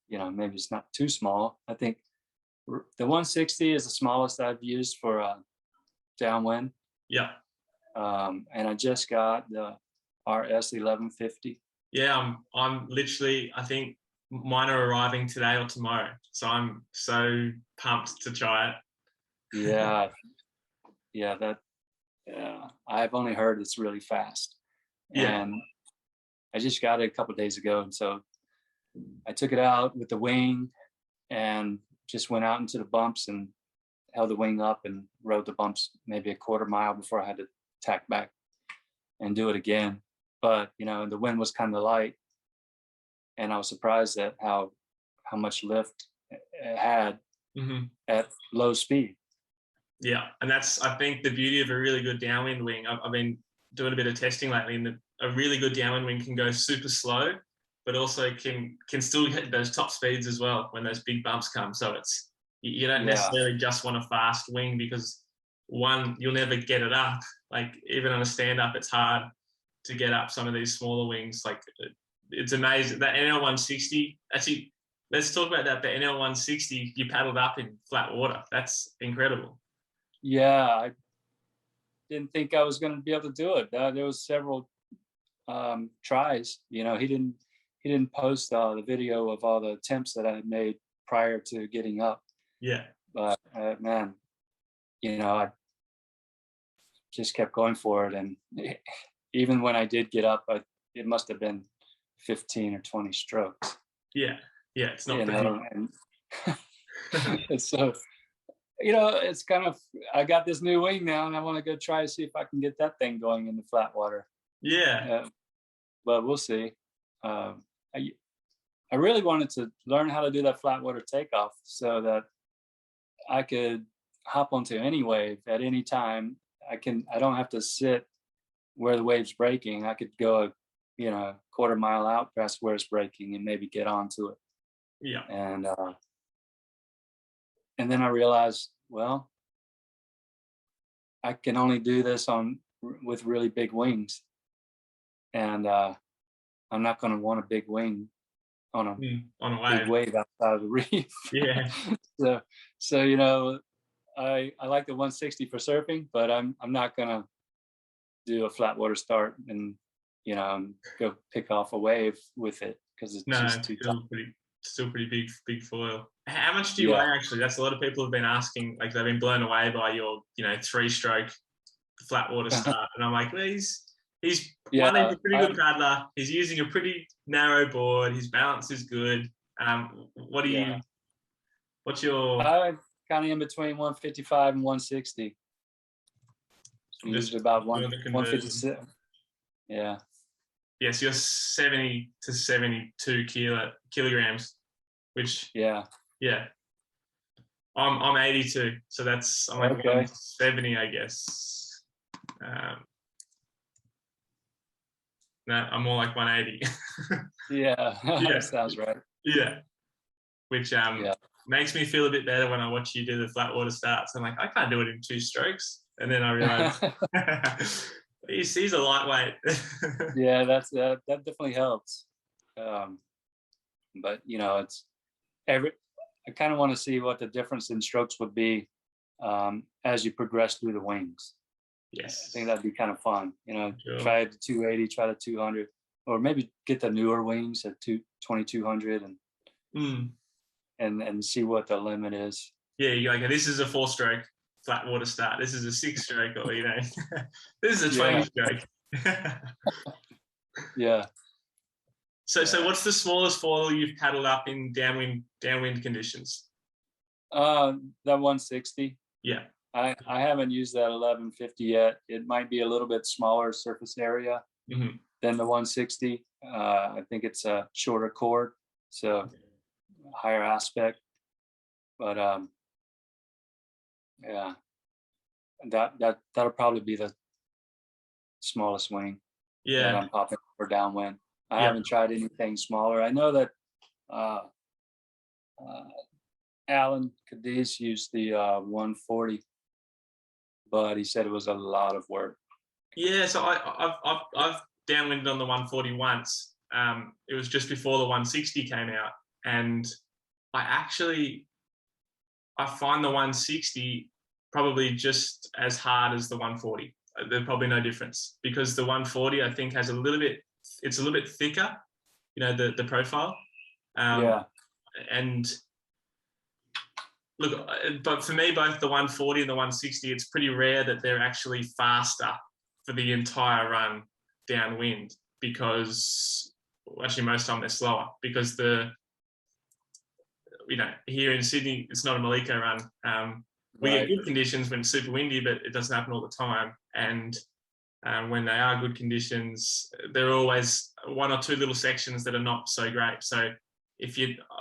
[SPEAKER 2] maybe it's not too small. I think the 160 is the smallest I've used for downwind.
[SPEAKER 1] Yeah.
[SPEAKER 2] And I just got the RS 1150.
[SPEAKER 1] Yeah, I'm literally, I think mine are arriving today or tomorrow. So I'm so pumped to try it.
[SPEAKER 2] Yeah. I've only heard it's really fast.
[SPEAKER 1] Yeah.
[SPEAKER 2] And I just got it a couple of days ago. And so I took it out with the wing and just went out into the bumps and held the wing up and rode the bumps maybe a quarter mile before I had to tack back and do it again. But, the wind was kind of light. And I was surprised at how much lift it had at low speed. Yeah.
[SPEAKER 1] And that's, I think, the beauty of a really good downwind wing. I've been doing a bit of testing lately, and a really good downwind wing can go super slow, but also can still hit those top speeds as well when those big bumps come. So you don't necessarily just want a fast wing, because one, you'll never get it up. Like, even on a stand up, it's hard to get up some of these smaller wings. Like, it's amazing. That NL160, actually, let's talk about that. The NL160, you paddled up in flat water. That's incredible.
[SPEAKER 2] Yeah, I didn't think I was going to be able to do it. There was several tries. He didn't post the video of all the attempts that I had made prior to getting up.
[SPEAKER 1] Yeah.
[SPEAKER 2] But man, I just kept going for it, and even when I did get up, it must have been 15 or 20 strokes.
[SPEAKER 1] Yeah, it's not
[SPEAKER 2] bad. And so. It's kind of, I got this new wing now, and I want to go try to see if I can get that thing going in the flat water.
[SPEAKER 1] Yeah.
[SPEAKER 2] But we'll see. I really wanted to learn how to do that flat water takeoff so that I could hop onto any wave at any time. I don't have to sit where the wave's breaking. I could go, a quarter mile out past where it's breaking and maybe get onto it.
[SPEAKER 1] Yeah.
[SPEAKER 2] And then I realized, well, I can only do this with really big wings, and I'm not going to want a big wing on a big wave outside of the reef.
[SPEAKER 1] Yeah.
[SPEAKER 2] so I like the 160 for surfing, but I'm not gonna do a flat water start and go pick off a wave with it, because it's just too tough.
[SPEAKER 1] Still pretty big foil. How much do you weigh actually? That's a lot of people have been asking. Like, they've been blown away by your 3-stroke flat water start, and I'm like, well, he's one, he's a pretty good paddler. He's using a pretty narrow board. His balance is good. What's your?
[SPEAKER 2] I'm kind of in between 155 and 160. So usually about 157. Yeah.
[SPEAKER 1] Yes, you're 70 to 72 kilograms, which I'm 82, so I'm like 170, I guess. No, I'm more like 180.
[SPEAKER 2] Yeah, that sounds right.
[SPEAKER 1] Yeah, which makes me feel a bit better when I watch you do the flat water starts. I'm like, I can't do it in 2 strokes, and then I realize he's a lightweight.
[SPEAKER 2] Yeah, that definitely helps. But it's I kind of want to see what the difference in strokes would be as you progress through the wings.
[SPEAKER 1] Yes,
[SPEAKER 2] I think that'd be kind of fun.
[SPEAKER 1] Sure.
[SPEAKER 2] Try the 280, try the 200, or maybe get the newer wings at 2200 and see what the limit is.
[SPEAKER 1] Yeah, you're like, this is a 4-stroke flat water start. This is a 6-stroke, or this is a 20-stroke.
[SPEAKER 2] Yeah.
[SPEAKER 1] So what's the smallest foil you've paddled up in downwind conditions?
[SPEAKER 2] The 160.
[SPEAKER 1] Yeah.
[SPEAKER 2] I haven't used that 1150 yet. It might be a little bit smaller surface area than the 160. I think it's a shorter cord, so higher aspect. But yeah, that'll probably be the smallest wing that I'm popping for downwind. I haven't tried anything smaller. I know that Alan Cadiz used the 140, but he said it was a lot of work.
[SPEAKER 1] Yeah, so I've downwinded on the 140 once. It was just before the 160 came out, and I find the 160 probably just as hard as the 140. There's probably no difference, because the 140 I think has a little bit thicker, the profile. And look, but for me, both the 140 and the 160, it's pretty rare that they're actually faster for the entire run downwind, because actually most of the time they're slower, because here in Sydney, it's not a Maliko run. We get good conditions when it's super windy, but it doesn't happen all the time. And when they are good conditions, there are always 1 or 2 little sections that are not so great. So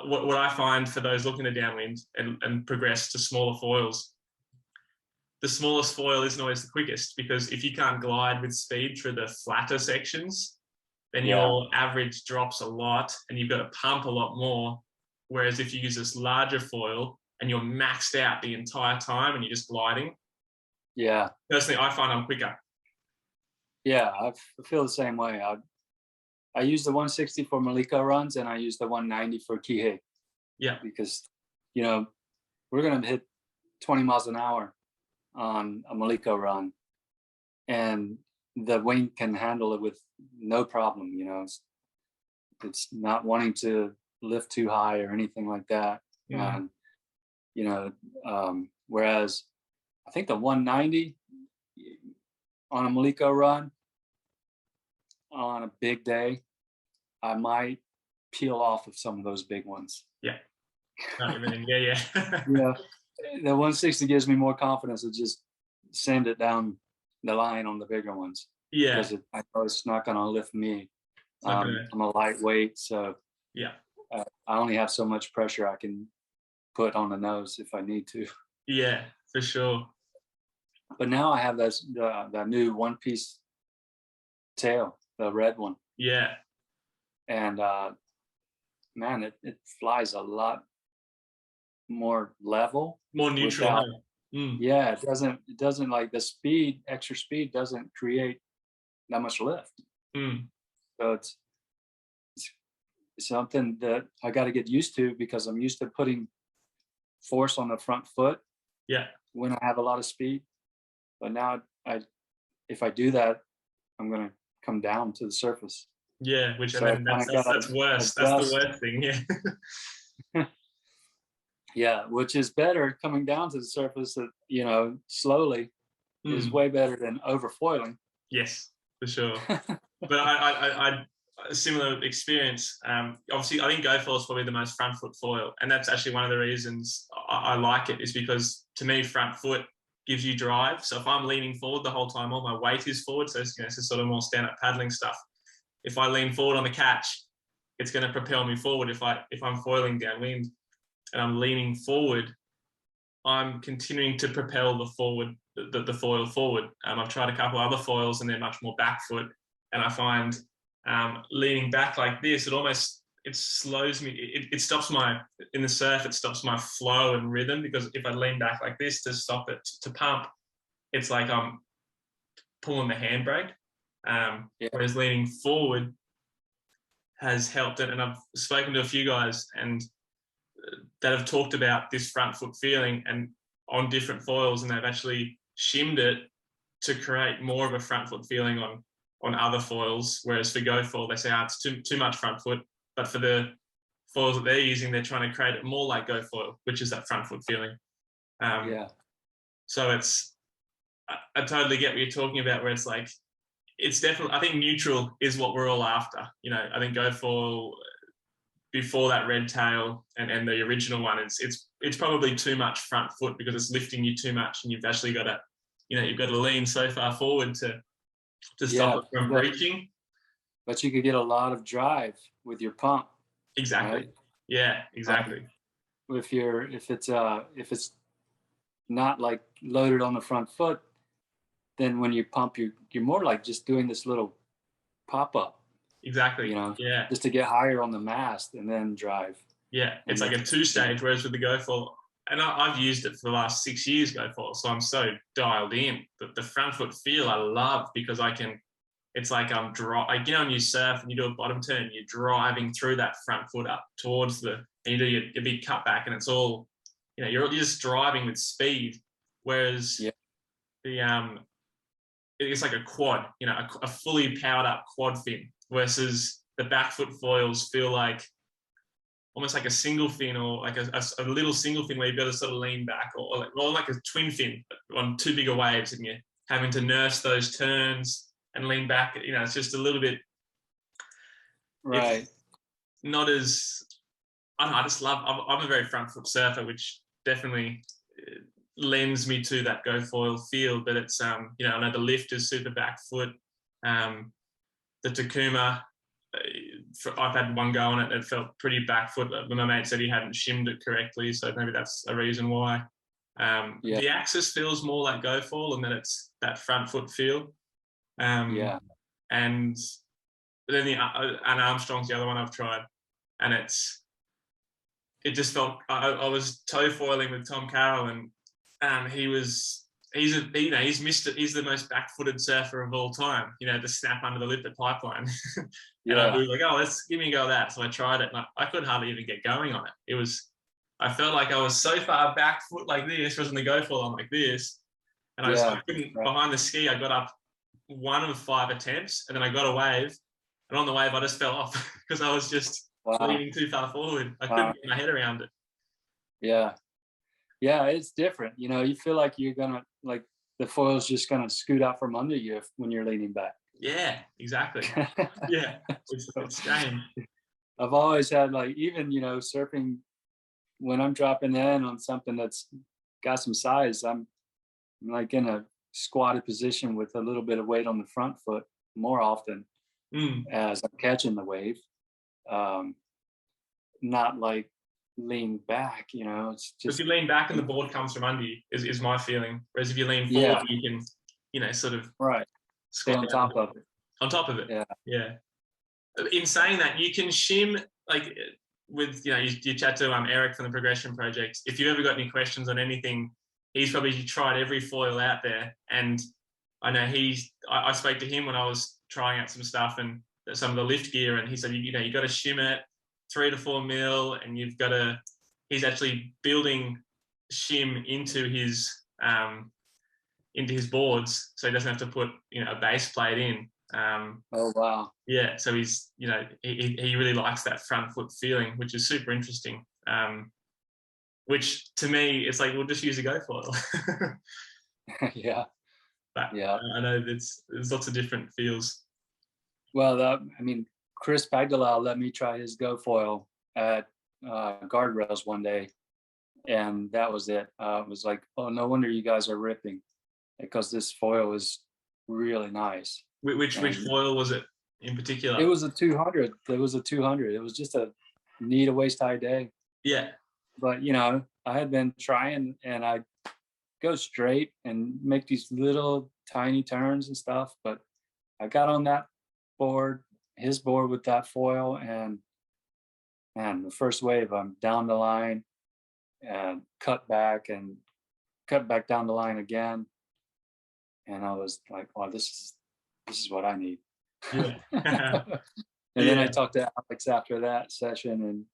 [SPEAKER 1] what I find for those looking to downwind and progress to smaller foils, the smallest foil isn't always the quickest, because if you can't glide with speed through the flatter sections, then your average drops a lot and you've got to pump a lot more. Whereas if you use this larger foil and you're maxed out the entire time and you're just gliding, personally, I find I'm quicker.
[SPEAKER 2] Yeah, I feel the same way. I use the 160 for Maliko runs, and I use the 190 for Kihei.
[SPEAKER 1] Yeah.
[SPEAKER 2] Because, we're going to hit 20 miles an hour on a Maliko run, and the wing can handle it with no problem. It's not wanting to lift too high or anything like that. Whereas I think the 190 on a Maliko run on a big day, I might peel off of some of those big ones.
[SPEAKER 1] Yeah. Yeah.
[SPEAKER 2] The 160 gives me more confidence to just send it down the line on the bigger ones.
[SPEAKER 1] Yeah.
[SPEAKER 2] Because I know it's not going to lift me. I'm a lightweight, so I only have so much pressure I can put on the nose if I need to.
[SPEAKER 1] Yeah, for sure.
[SPEAKER 2] But now I have that new one-piece tail, the red one.
[SPEAKER 1] Yeah.
[SPEAKER 2] And man, it flies a lot more level,
[SPEAKER 1] more neutral.
[SPEAKER 2] without,
[SPEAKER 1] Mm.
[SPEAKER 2] yeah, it doesn't like the speed, extra speed doesn't create that much lift.
[SPEAKER 1] Mm.
[SPEAKER 2] So it's something that I got to get used to, because I'm used to putting force on the front foot
[SPEAKER 1] Yeah.
[SPEAKER 2] when I have a lot of speed. But now if I do that, I'm going to come down to the surface.
[SPEAKER 1] Yeah, which
[SPEAKER 2] So
[SPEAKER 1] I mean, that's worse. That's the worst thing. Yeah.
[SPEAKER 2] Yeah, which is better, coming down to the surface, that, you know, slowly, is way better than overfoiling.
[SPEAKER 1] Yes, for sure. But I a similar experience. Obviously, I think go foil is probably the most front foot foil, and that's actually one of the reasons I like it, is because to me, front foot gives you drive. So if I'm leaning forward the whole time, all my weight is forward. So it's, you know, it's sort of more stand-up paddling stuff. If I lean forward on the catch, it's going to propel me forward. If I'm foiling downwind and I'm leaning forward, I'm continuing to propel the foil forward. I've tried a couple other foils and they're much more back foot, and I find leaning back like this, it slows me. It stops in the surf, it stops my flow and rhythm, because if I lean back like this to stop it, to pump, it's like I'm pulling the handbrake. Whereas leaning forward has helped it. And I've spoken to a few guys that have talked about this front foot feeling and on different foils, and they've actually shimmed it to create more of a front foot feeling on other foils. Whereas for go foil, they say, it's too much front foot. But for the foils that they're using, they're trying to create it more like go foil, which is that front foot feeling. So I totally get what you're talking about, where it's like, it's definitely, I think neutral is what we're all after. You know, I think go foil before that red tail and the original one, it's probably too much front foot, because it's lifting you too much, and you've actually got to, you know, you've got to lean so far forward to stop it from breaching.
[SPEAKER 2] But you could get a lot of drive with your pump.
[SPEAKER 1] Exactly. Right? Yeah, exactly.
[SPEAKER 2] If it's not like loaded on the front foot, then when you pump, you're more like just doing this little pop up.
[SPEAKER 1] Exactly.
[SPEAKER 2] You know,
[SPEAKER 1] yeah,
[SPEAKER 2] just to get higher on the mast and then drive.
[SPEAKER 1] Yeah, it's like a 2-stage. Whereas with the go foil, and I've used it for the last 6 years, go foil, so I'm so dialed in. But the front foot feel I love, because it's like I'm like, you know, when you surf and you do a bottom turn, you're driving through that front foot up towards and you do your big cutback, and it's all, you know, you're just driving with speed. Whereas it's like a quad, you know, a fully powered up quad fin, versus the back foot foils feel like almost like a single fin, or like a little single fin where you've got to sort of lean back, or like a twin fin on too big a waves, and you're having to nurse those turns and lean back. You know, it's just a little bit,
[SPEAKER 2] right.
[SPEAKER 1] It's not as, I don't know, I just love, I'm a very front foot surfer, which definitely lends me to that go foil feel. But it's, you know, I know the lift is super back foot. The Takuma, I've had one go on it that felt pretty back foot. My mate said he hadn't shimmed it correctly, so maybe that's a reason why. The axis feels more like go foil, and then it's that front foot feel. And then and Armstrong's the other one I've tried, and it just felt, I was toe foiling with Tom Carroll, and he's the most back-footed surfer of all time. You know, the snap under the lip at Pipeline. And I was like, let's give me a go at that. So I tried it, and I couldn't hardly even get going on it. I felt like I was so far back foot like this, whereas on the go foil I'm like this, and I couldn't, behind the ski, I got up 1 of 5 attempts, and then I got a wave, and on the wave I just fell off because I was just leaning too far forward. I couldn't get my head around it.
[SPEAKER 2] Yeah, it's different. You know, you feel like you're gonna, like, the foil's just gonna scoot out from under you when you're leaning back.
[SPEAKER 1] Yeah, exactly. Yeah, it's strange.
[SPEAKER 2] I've always had, like, even, you know, surfing, when I'm dropping in on something that's got some size, I'm like in a squatted position with a little bit of weight on the front foot more often as I'm catching the wave. Not like lean back, you know. It's just,
[SPEAKER 1] if you lean back and the board comes from under you, is my feeling. Whereas if you lean forward, you can, you know, sort of
[SPEAKER 2] stay on top of it.
[SPEAKER 1] On top of it. Yeah. In saying that, you can shim, like, with, you know, you chat to Eric from the Progression Project. If you've ever got any questions on anything, he's probably tried every foil out there. And I know I spoke to him when I was trying out some stuff and some of the lift gear, and he said, you know, you got to shim it 3 to 4 mil, and he's actually building shim into his boards, so he doesn't have to put, you know, a base plate in.
[SPEAKER 2] Oh wow!
[SPEAKER 1] Yeah, so he's, you know, he really likes that front foot feeling, which is super interesting. Which to me, it's like, we'll just use a GoFoil.
[SPEAKER 2] Yeah,
[SPEAKER 1] but
[SPEAKER 2] yeah.
[SPEAKER 1] I know there's lots of different feels.
[SPEAKER 2] Well, I mean, Chris Pagdalal let me try his GoFoil at Guardrails one day, and that was it. It was like, oh, no wonder you guys are ripping, because this foil is really nice.
[SPEAKER 1] Which foil was it in particular?
[SPEAKER 2] It was a 200. It was a 200. It was just a need a waist high day.
[SPEAKER 1] Yeah.
[SPEAKER 2] But, you know, I had been trying, and I go straight and make these little tiny turns and stuff. But I got on that board, his board with that foil, and the first wave, I'm down the line and cut back down the line again. And I was like, wow, this is what I need.
[SPEAKER 1] Yeah.
[SPEAKER 2] And then I talked to Alex after that session,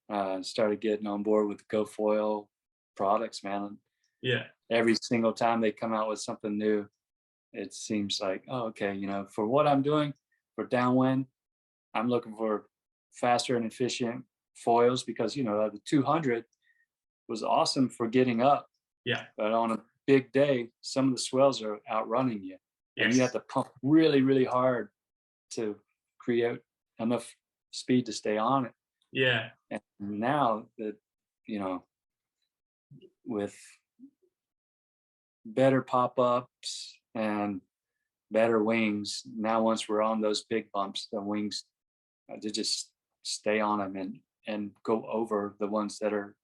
[SPEAKER 2] and started getting on board with GoFoil products, man.
[SPEAKER 1] Yeah.
[SPEAKER 2] Every single time they come out with something new, it seems like, oh, okay, you know, for what I'm doing for downwind, I'm looking for faster and efficient foils, because, you know, the 200 was awesome for getting up.
[SPEAKER 1] Yeah.
[SPEAKER 2] But on a big day, some of the swells are outrunning you.
[SPEAKER 1] Yes.
[SPEAKER 2] And you have to pump really, really hard to create enough speed to stay on it.
[SPEAKER 1] Yeah.
[SPEAKER 2] And now that, you know, with better pop-ups and better wings, now once we're on those big bumps, the wings, to just stay on them and go over the ones that are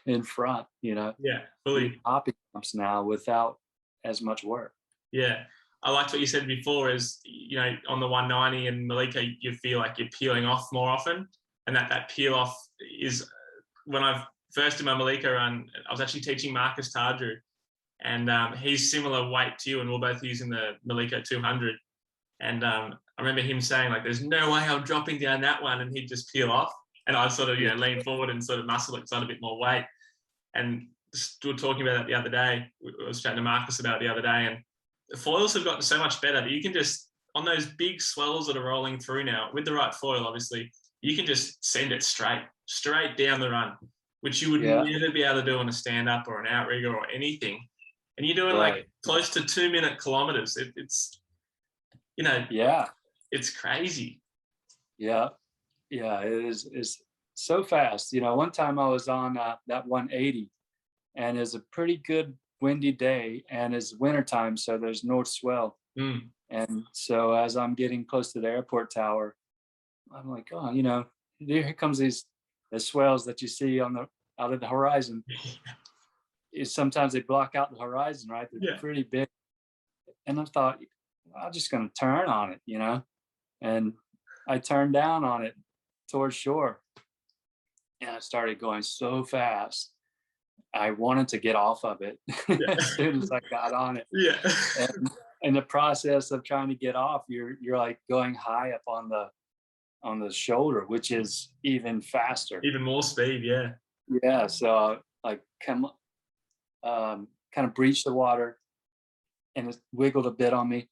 [SPEAKER 2] in front, you know.
[SPEAKER 1] Yeah, fully.
[SPEAKER 2] Popping bumps now without as much work.
[SPEAKER 1] Yeah. I liked what you said before, is, you know, on the 190 and Malika, you feel like you're peeling off more often. And that peel off is, when I first did my Malika run, I was actually teaching Marcus Tardrew, and he's similar weight to you, and we're both using the Malika 200. And I remember him saying, like, there's no way I'm dropping down that one, and he'd just peel off. And I'd sort of, you know, lean forward and sort of muscle it, a bit more weight. And we were talking about that the other day. I was chatting to Marcus about it the other day, and the foils have gotten so much better that you can just, on those big swells that are rolling through now, with the right foil, obviously, you can just send it straight down the run, which you would never be able to do on a stand-up or an outrigger or anything. And you're doing like close to 2-minute kilometers. It's, you know, it's crazy.
[SPEAKER 2] Yeah, it is so fast. You know, one time I was on that 180, and it's a pretty good windy day, and it's wintertime, so there's north swell. And so as I'm getting close to the airport tower, I'm like, oh, you know, here comes the swells that you see out of the horizon. Sometimes they block out the horizon, right? They're pretty big. And I thought, I'm just going to turn on it, you know? And I turned down on it towards shore, and I started going so fast. I wanted to get off of it as soon as I got on it. Yeah. And in the process of trying to get off, you're like going high up on the shoulder, which is even faster.
[SPEAKER 1] Even more speed, yeah.
[SPEAKER 2] Yeah. So like kind of breached the water, and it wiggled a bit on me,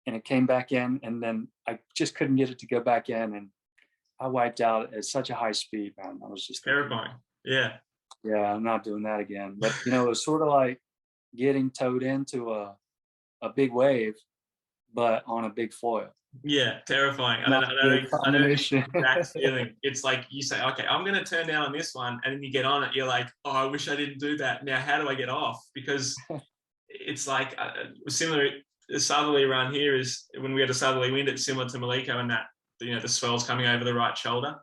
[SPEAKER 2] and it came back in, and then I just couldn't get it to go back in, and I wiped out at such a high speed, man. I was just
[SPEAKER 1] terrifying. Yeah.
[SPEAKER 2] Yeah, I'm not doing that again. But, you know, it was sort of like getting towed into a big wave, but on a big foil.
[SPEAKER 1] Yeah, terrifying. I know that feeling. It's like you say, okay, I'm going to turn down on this one, and then you get on it. You're like, oh, I wish I didn't do that. Now, how do I get off? Because it's like similar. The southerly run here is, when we had a southerly wind, it's similar to Maliko, and that, you know, the swell's coming over the right shoulder.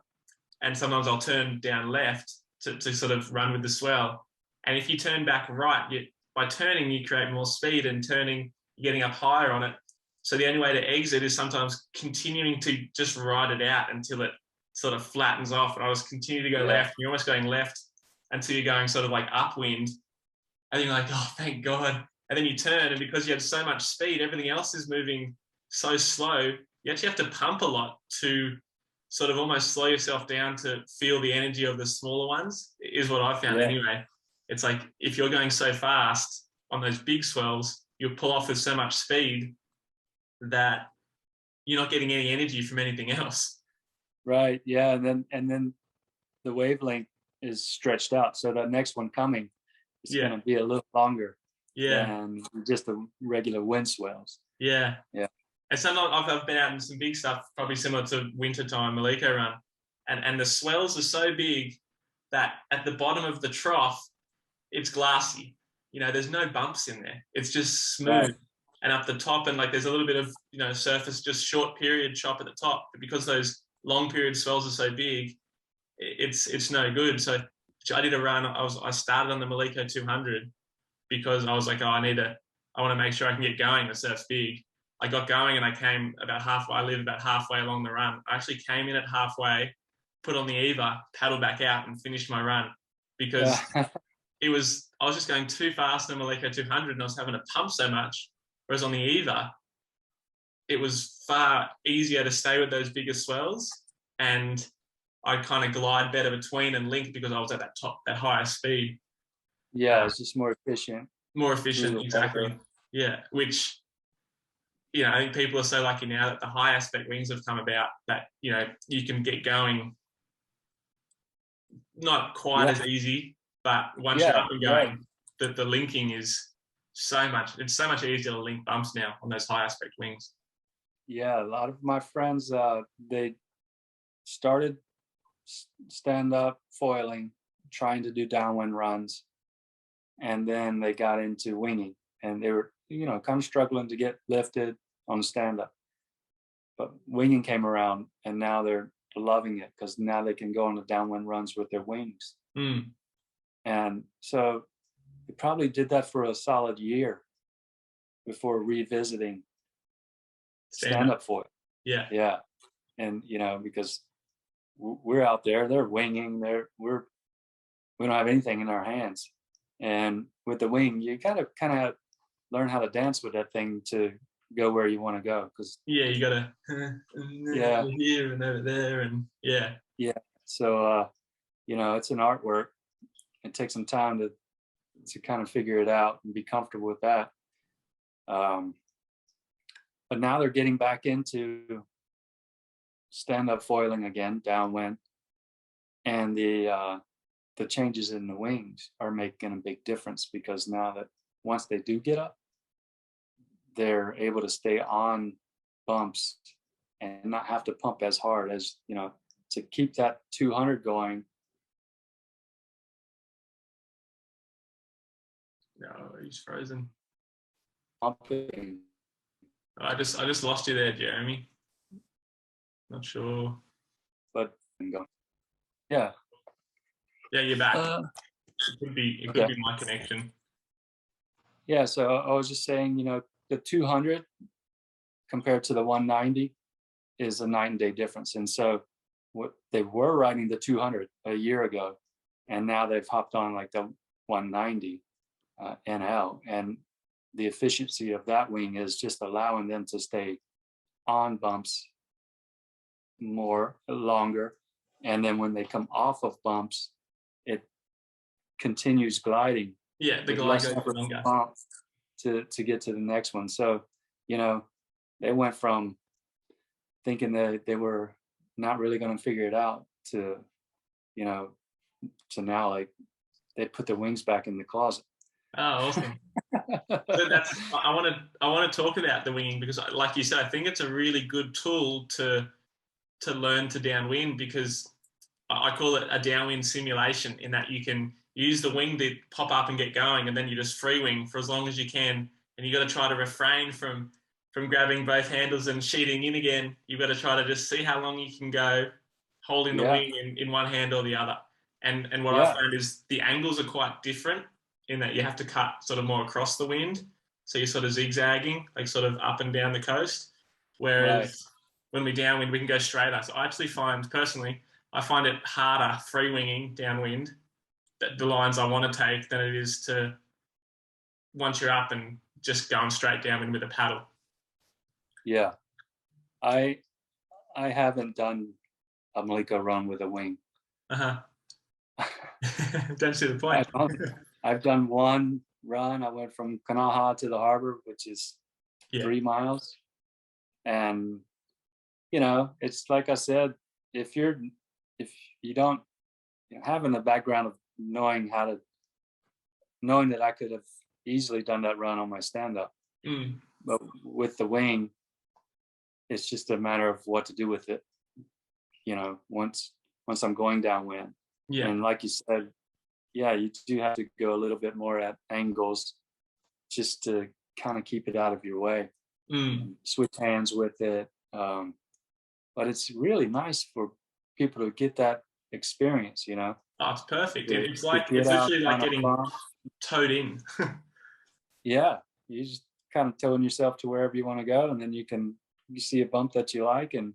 [SPEAKER 1] And sometimes I'll turn down left to sort of run with the swell. And if you turn back right, by turning, you create more speed, and turning, you're getting up higher on it. So the only way to exit is sometimes continuing to just ride it out until it sort of flattens off, and I was continue to go left, and you're almost going left until you're going sort of like upwind, and then you're like, oh, thank God. And then you turn, and because you have so much speed, everything else is moving so slow, you actually have to pump a lot to sort of almost slow yourself down to feel the energy of the smaller ones, is what I found anyway. It's like if you're going so fast on those big swells, you'll pull off with so much speed that you're not getting any energy from anything else.
[SPEAKER 2] Right. Yeah. And then the wavelength is stretched out. So the next one coming is going to be a little longer than just the regular wind swells.
[SPEAKER 1] Yeah.
[SPEAKER 2] Yeah.
[SPEAKER 1] And sometimes I've been out in some big stuff, probably similar to wintertime Maliko run, and the swells are so big that at the bottom of the trough, it's glassy. You know, there's no bumps in there. It's just smooth. Right. And up the top, and like there's a little bit of, you know, surface, just short period chop at the top. But because those long period swells are so big, it's no good. So I did a run. I started on the Maliko 200 because I was like, oh, I want to make sure I can get going. The surf's big. I got going and I came about halfway. I lived about halfway along the run. I actually came in at halfway, put on the Eva, paddled back out, and finished my run because I was just going too fast on the Maliko 200 and I was having to pump so much. Whereas on the Eva, it was far easier to stay with those bigger swells, and I kind of glide better between and link because I was at that higher speed.
[SPEAKER 2] Yeah, it's just more efficient.
[SPEAKER 1] More efficient, exactly. Yeah, which, you know, I think people are so lucky now that the high aspect wings have come about that, you know, you can get going not quite as easy, but once you're up and going, the linking is it's so much easier to link bumps now on those high aspect wings.
[SPEAKER 2] Yeah, a lot of my friends, they started stand-up foiling, trying to do downwind runs, and then they got into winging, and they were, you know, kind of struggling to get lifted on stand-up. But winging came around, and now they're loving it because now they can go on the downwind runs with their wings. And so they probably did that for a solid year before revisiting stand-up foil. Yeah. And, you know, because we're out there, they're winging, we don't have anything in our hands. And with the wing, you gotta kind of learn how to dance with that thing to go where you want to go. Because
[SPEAKER 1] you gotta here and over there, and
[SPEAKER 2] so you know, it's an artwork. It takes some time to kind of figure it out and be comfortable with that. But now they're getting back into stand-up foiling again, downwind, and the changes in the wings are making a big difference because now that once they do get up, they're able to stay on bumps and not have to pump as hard as, you know, to keep that 200 going.
[SPEAKER 1] No, he's frozen.
[SPEAKER 2] Pumping.
[SPEAKER 1] I just lost you there, Jeremy. Not sure.
[SPEAKER 2] But yeah,
[SPEAKER 1] you're back. It could be my connection.
[SPEAKER 2] Yeah, so I was just saying, you know, the 200 compared to the 190 is a night and day difference. And so what they were riding the 200 a year ago, and now they've hopped on like the 190 NL, and the efficiency of that wing is just allowing them to stay on bumps longer, and then when they come off of bumps, it continues gliding.
[SPEAKER 1] Yeah, the glide goes longer
[SPEAKER 2] to get to the next one. So, you know, they went from thinking that they were not really going to figure it out to, you know, to now like they put their wings back in the closet.
[SPEAKER 1] Oh, awesome. So I want to talk about the winging because, like you said, I think it's a really good tool to learn to downwind, because I call it a downwind simulation, in that you can use the wing to pop up and get going, and then you just free wing for as long as you can. And you got to try to refrain from grabbing both handles and sheeting in again. You've got to try to just see how long you can go holding the wing in one hand or the other. And what I found is the angles are quite different, in that you have to cut sort of more across the wind. So you're sort of zigzagging, like sort of up and down the coast. Whereas when we downwind, we can go straighter. So I actually find personally, I find it harder free winging downwind, the lines I want to take, than it is to once you're up and just going straight downwind with a paddle.
[SPEAKER 2] Yeah, I haven't done a Maliko run with a wing.
[SPEAKER 1] Don't see the point.
[SPEAKER 2] I've done one run. I went from Kanaha to the harbor, which is 3 miles. And, you know, it's like I said, if you don't, you know, having the background of knowing that I could have easily done that run on my stand-up. But with the wing, it's just a matter of what to do with it, you know, once I'm going downwind.
[SPEAKER 1] Yeah.
[SPEAKER 2] And like you said, yeah, you do have to go a little bit more at angles just to kind of keep it out of your way. Switch hands with it. But it's really nice for people to get that experience, you know.
[SPEAKER 1] Oh, it's perfect. It's literally like getting towed in.
[SPEAKER 2] Yeah, you just kind of towing yourself to wherever you want to go, and then you see a bump that you like and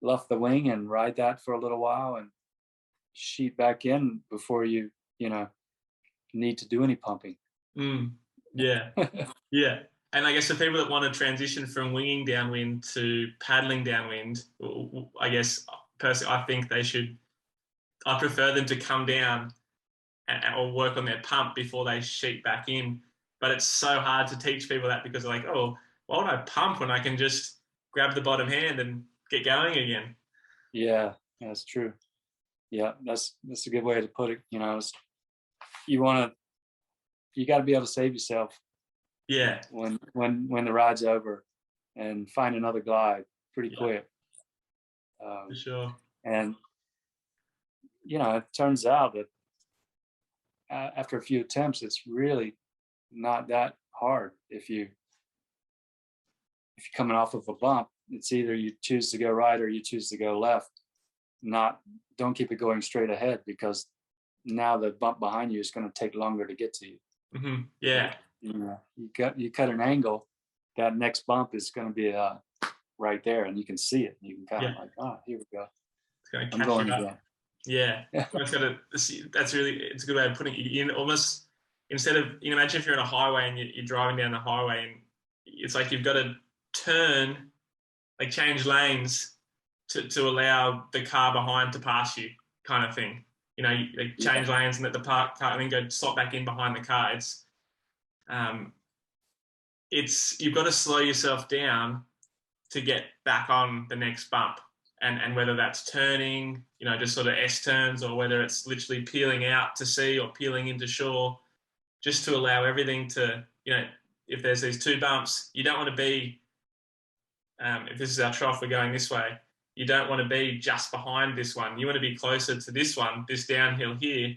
[SPEAKER 2] luff the wing and ride that for a little while and sheet back in before you need to do any pumping.
[SPEAKER 1] Yeah. Yeah. And I guess for people that want to transition from winging downwind to paddling downwind, I guess personally, I think I prefer them to come down or work on their pump before they sheet back in. But it's so hard to teach people that because they're like, oh, why would I pump when I can just grab the bottom hand and get going again?
[SPEAKER 2] Yeah, that's true. Yeah, that's a good way to put it. You know, you got to be able to save yourself.
[SPEAKER 1] Yeah.
[SPEAKER 2] When the ride's over, and find another glide pretty quick.
[SPEAKER 1] For sure.
[SPEAKER 2] And you know, it turns out that after a few attempts, it's really not that hard. If you're coming off of a bump, it's either you choose to go right or you choose to go left. Don't keep it going straight ahead, because now the bump behind you is going to take longer to get to you.
[SPEAKER 1] Yeah.
[SPEAKER 2] You know, you cut an angle, that next bump is going to be right there, and you can see it. You can kind of like, oh, here we go.
[SPEAKER 1] It's going to catch you up. Again. Yeah. It's a good way of putting it. You almost, instead of, you can imagine if you're on a highway and you're driving down the highway, and it's like you've got to turn, like change lanes to allow the car behind to pass you, kind of thing. You know, you change lanes and let the car and then go slot back in behind the car. You've got to slow yourself down to get back on the next bump, and whether that's turning, you know, just sort of S turns, or whether it's literally peeling out to sea or peeling into shore, just to allow everything to, you know, if there's these two bumps, you don't want to be, if this is our trough, we're going this way, you don't want to be just behind this one. You want to be closer to this one, this downhill here,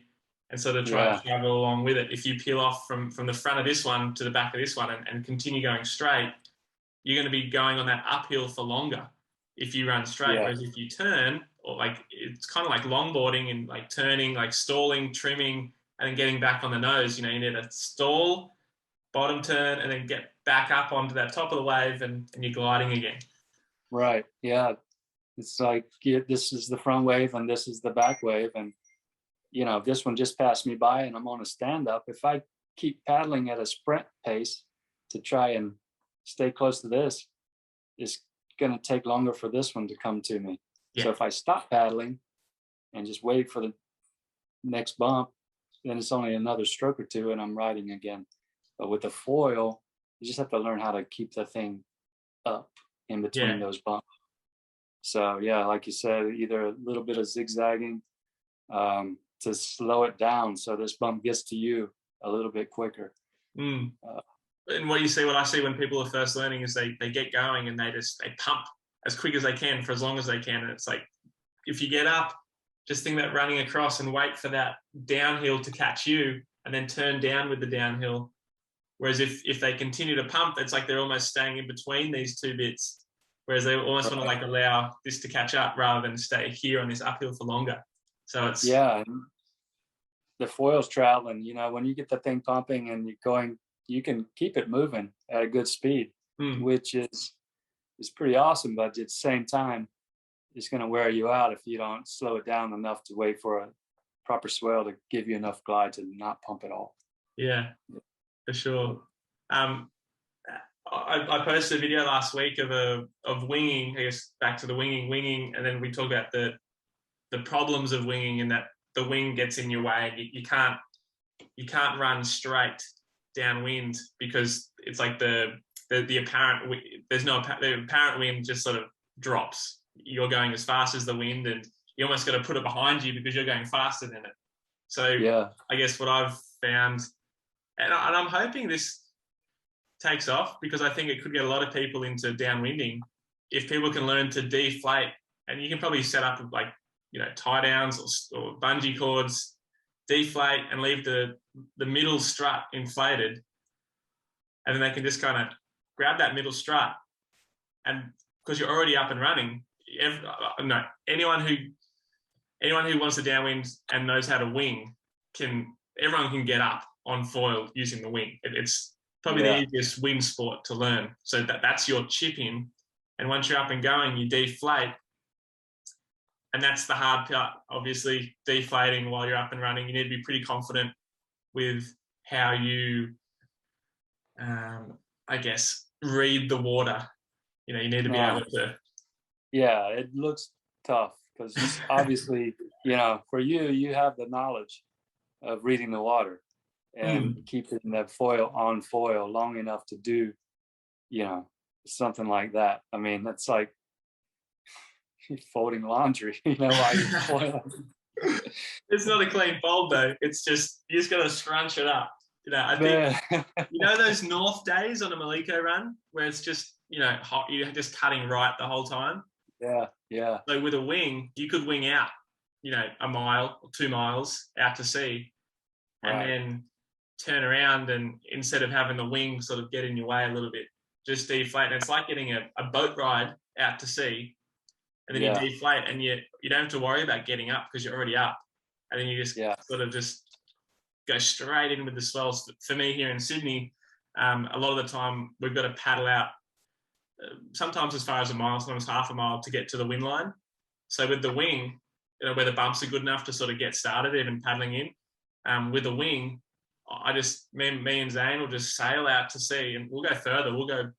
[SPEAKER 1] and sort of try to travel along with it. If you peel off from the front of this one to the back of this one and continue going straight, you're going to be going on that uphill for longer if you run straight. Whereas if you turn, or like, it's kind of like longboarding and like turning, like stalling, trimming, and then getting back on the nose. You know, you need to stall, bottom turn, and then get back up onto that top of the wave, and you're gliding again. Right.
[SPEAKER 2] Yeah. It's like, this is the front wave and this is the back wave. And, you know, if this one just passed me by and I'm on a stand-up, if I keep paddling at a sprint pace to try and stay close to this, it's going to take longer for this one to come to me. Yeah. So if I stop paddling and just wait for the next bump, then it's only another stroke or two and I'm riding again. But with the foil, you just have to learn how to keep the thing up in between those bumps. So yeah, like you said, either a little bit of zigzagging to slow it down so this bump gets to you a little bit quicker.
[SPEAKER 1] And what I see when people are first learning is they get going and they pump as quick as they can for as long as they can. And it's like, if you get up, just think about running across and wait for that downhill to catch you and then turn down with the downhill. Whereas if they continue to pump, it's like they're almost staying in between these two bits. Whereas they almost want to like allow this to catch up rather than stay here on this uphill for longer. So it's
[SPEAKER 2] the foil's traveling. You know, when you get the thing pumping and you're going, you can keep it moving at a good speed, which is pretty awesome. But at the same time, it's going to wear you out if you don't slow it down enough to wait for a proper swell to give you enough glide to not pump it all.
[SPEAKER 1] Yeah, for sure. I posted a video last week of winging. I guess back to the winging, and then we talked about the problems of winging, and that the wing gets in your way. You can't run straight downwind because it's like the apparent the apparent wind just sort of drops. You're going as fast as the wind, and you almost got to put it behind you because you're going faster than it. So yeah, I guess what I've found, and I'm hoping this takes off, because I think it could get a lot of people into downwinding if people can learn to deflate. And you can probably set up like, tie downs or bungee cords, deflate and leave the middle strut inflated, and then they can just kind of grab that middle strut, and because you're already up and running, anyone who wants to downwind and knows how to wing everyone can get up on foil using the wing. It's probably the easiest wind sport to learn. So that's your chip in, and once you're up and going, you deflate, and that's the hard part. Obviously, deflating while you're up and running, you need to be pretty confident with how you, I guess, read the water. You need to be able to.
[SPEAKER 2] Yeah, it looks tough because obviously, for you have the knowledge of reading the water and keeping that foil on foil long enough to do, something like that. I mean, that's like folding laundry, while you're foiling.
[SPEAKER 1] It's not a clean fold though. It's just, you just got to scrunch it up. I think, those north days on a Maliko run where it's just, hot, you're just cutting right the whole time.
[SPEAKER 2] Yeah.
[SPEAKER 1] So with a wing, you could wing out, a mile or 2 miles out to sea, and then turn around, and instead of having the wing sort of get in your way a little bit, just deflate. And it's like getting a boat ride out to sea, and then you deflate, and you don't have to worry about getting up because you're already up, and then you just sort of just go straight in with the swells. For me here in Sydney, a lot of the time we've got to paddle out, sometimes as far as a mile, sometimes half a mile to get to the wind line. So with the wing, where the bumps are good enough to sort of get started, even paddling in, with the wing, me and Zane will just sail out to sea, and we'll go further. We'll go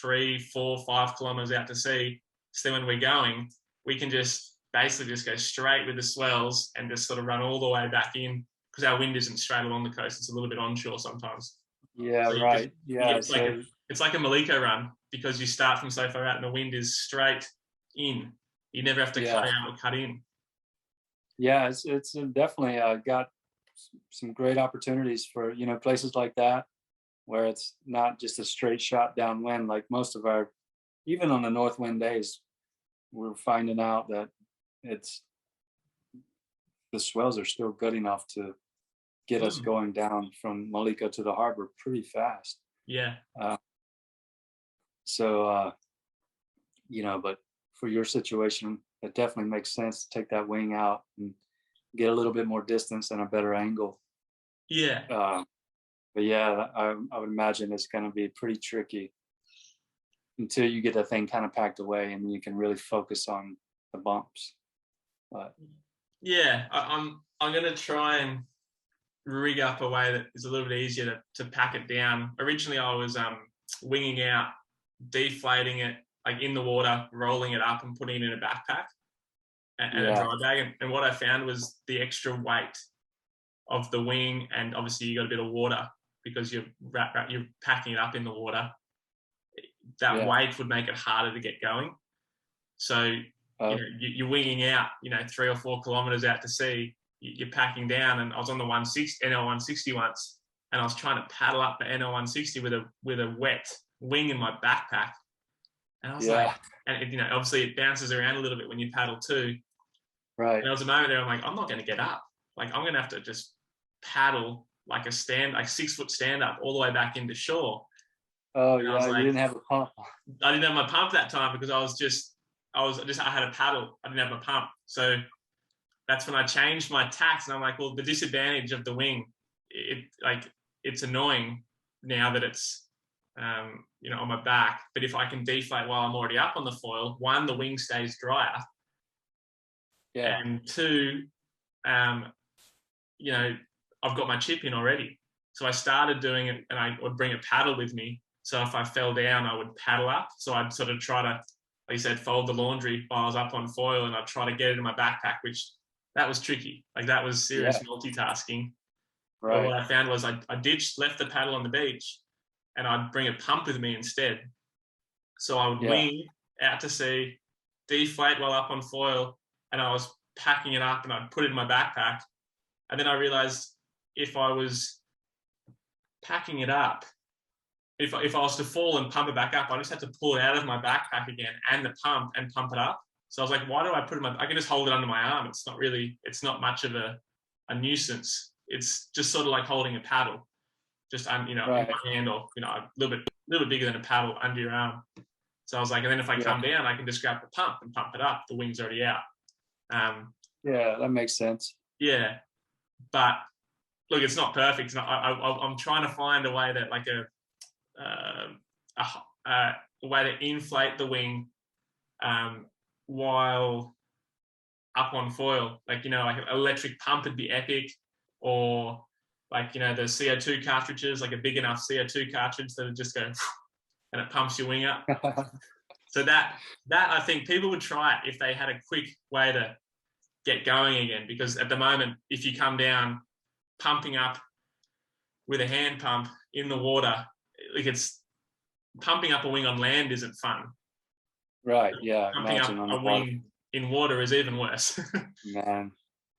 [SPEAKER 1] 3, 4, 5 kilometers out to sea. So when we're going, we can just basically just go straight with the swells and just sort of run all the way back in, because our wind isn't straight along the coast. It's a little bit onshore sometimes.
[SPEAKER 2] Yeah, so right.
[SPEAKER 1] It's like a Maliko run, because you start from so far out and the wind is straight in. You never have to cut out or cut in.
[SPEAKER 2] Yeah, it's definitely got some great opportunities for, places like that, where it's not just a straight shot downwind. Like most of our, even on the north wind days, we're finding out that the swells are still good enough to get us going down from Maliko to the harbor pretty fast.
[SPEAKER 1] Yeah.
[SPEAKER 2] But for your situation, it definitely makes sense to take that wing out and get a little bit more distance and a better angle.
[SPEAKER 1] Yeah.
[SPEAKER 2] But yeah, I would imagine it's going to be pretty tricky until you get that thing kind of packed away, and you can really focus on the bumps. But
[SPEAKER 1] yeah, I'm going to try and rig up a way that is a little bit easier to pack it down. Originally, I was winging out, deflating it like in the water, rolling it up and putting it in a backpack and a dry bag. And what I found was the extra weight of the wing, and obviously you got a bit of water because you're packing it up in the water. That weight would make it harder to get going. So you're winging out, 3 or 4 kilometers out to sea. You're packing down, and I was on the NL 160 once, and I was trying to paddle up the NL 160 with a wet wing in my backpack, and I was like, and obviously it bounces around a little bit when you paddle too.
[SPEAKER 2] Right.
[SPEAKER 1] And there was a moment there, I'm like, I'm not going to get up. Like I'm going to have to just paddle like 6-foot stand up all the way back into shore.
[SPEAKER 2] Oh yeah, you didn't have a pump.
[SPEAKER 1] I didn't have my pump that time because I had a paddle. I didn't have my pump, so that's when I changed my tacks, and I'm like, well, the disadvantage of the wing, it's annoying now that it's on my back. But if I can deflate while I'm already up on the foil, one, the wing stays drier,
[SPEAKER 2] Yeah.
[SPEAKER 1] And two, you know, I've got my chip in already. So I started doing it, and I would bring a paddle with me. So if I fell down, I would paddle up. So I'd sort of try to, like you said, fold the laundry while I was up on foil, and I'd try to get it in my backpack, which that was tricky. Like that was serious multitasking.
[SPEAKER 2] Right.
[SPEAKER 1] But what I found was I left the paddle on the beach, and I'd bring a pump with me instead. So I would wing out to sea, deflate while up on foil, and I was packing it up, and I'd put it in my backpack. And then I realized if I was packing it up, if I was to fall and pump it back up, I just had to pull it out of my backpack again and pump it up. So I was like, why do I put it I can just hold it under my arm. It's not much of a nuisance. It's just sort of like holding a paddle, just, in my hand, or, a little bit bigger than a paddle under your arm. So I was like, and then if I come down, I can just grab the pump and pump it up. The wing's already out.
[SPEAKER 2] Yeah, that makes sense.
[SPEAKER 1] Yeah. But look, it's not perfect. I'm trying to find a way that, like a way to inflate the wing while up on foil. Like an electric pump would be epic, or like the CO2 cartridges, like a big enough CO2 cartridge that would just go and it pumps your wing up. So that I think people would try it if they had a quick way to get going again, because at the moment, if you come down pumping up with a hand pump in the water, like it's pumping up a wing on land isn't fun.
[SPEAKER 2] Right. Yeah.
[SPEAKER 1] Pumping up a wing in water is even worse.
[SPEAKER 2] Man,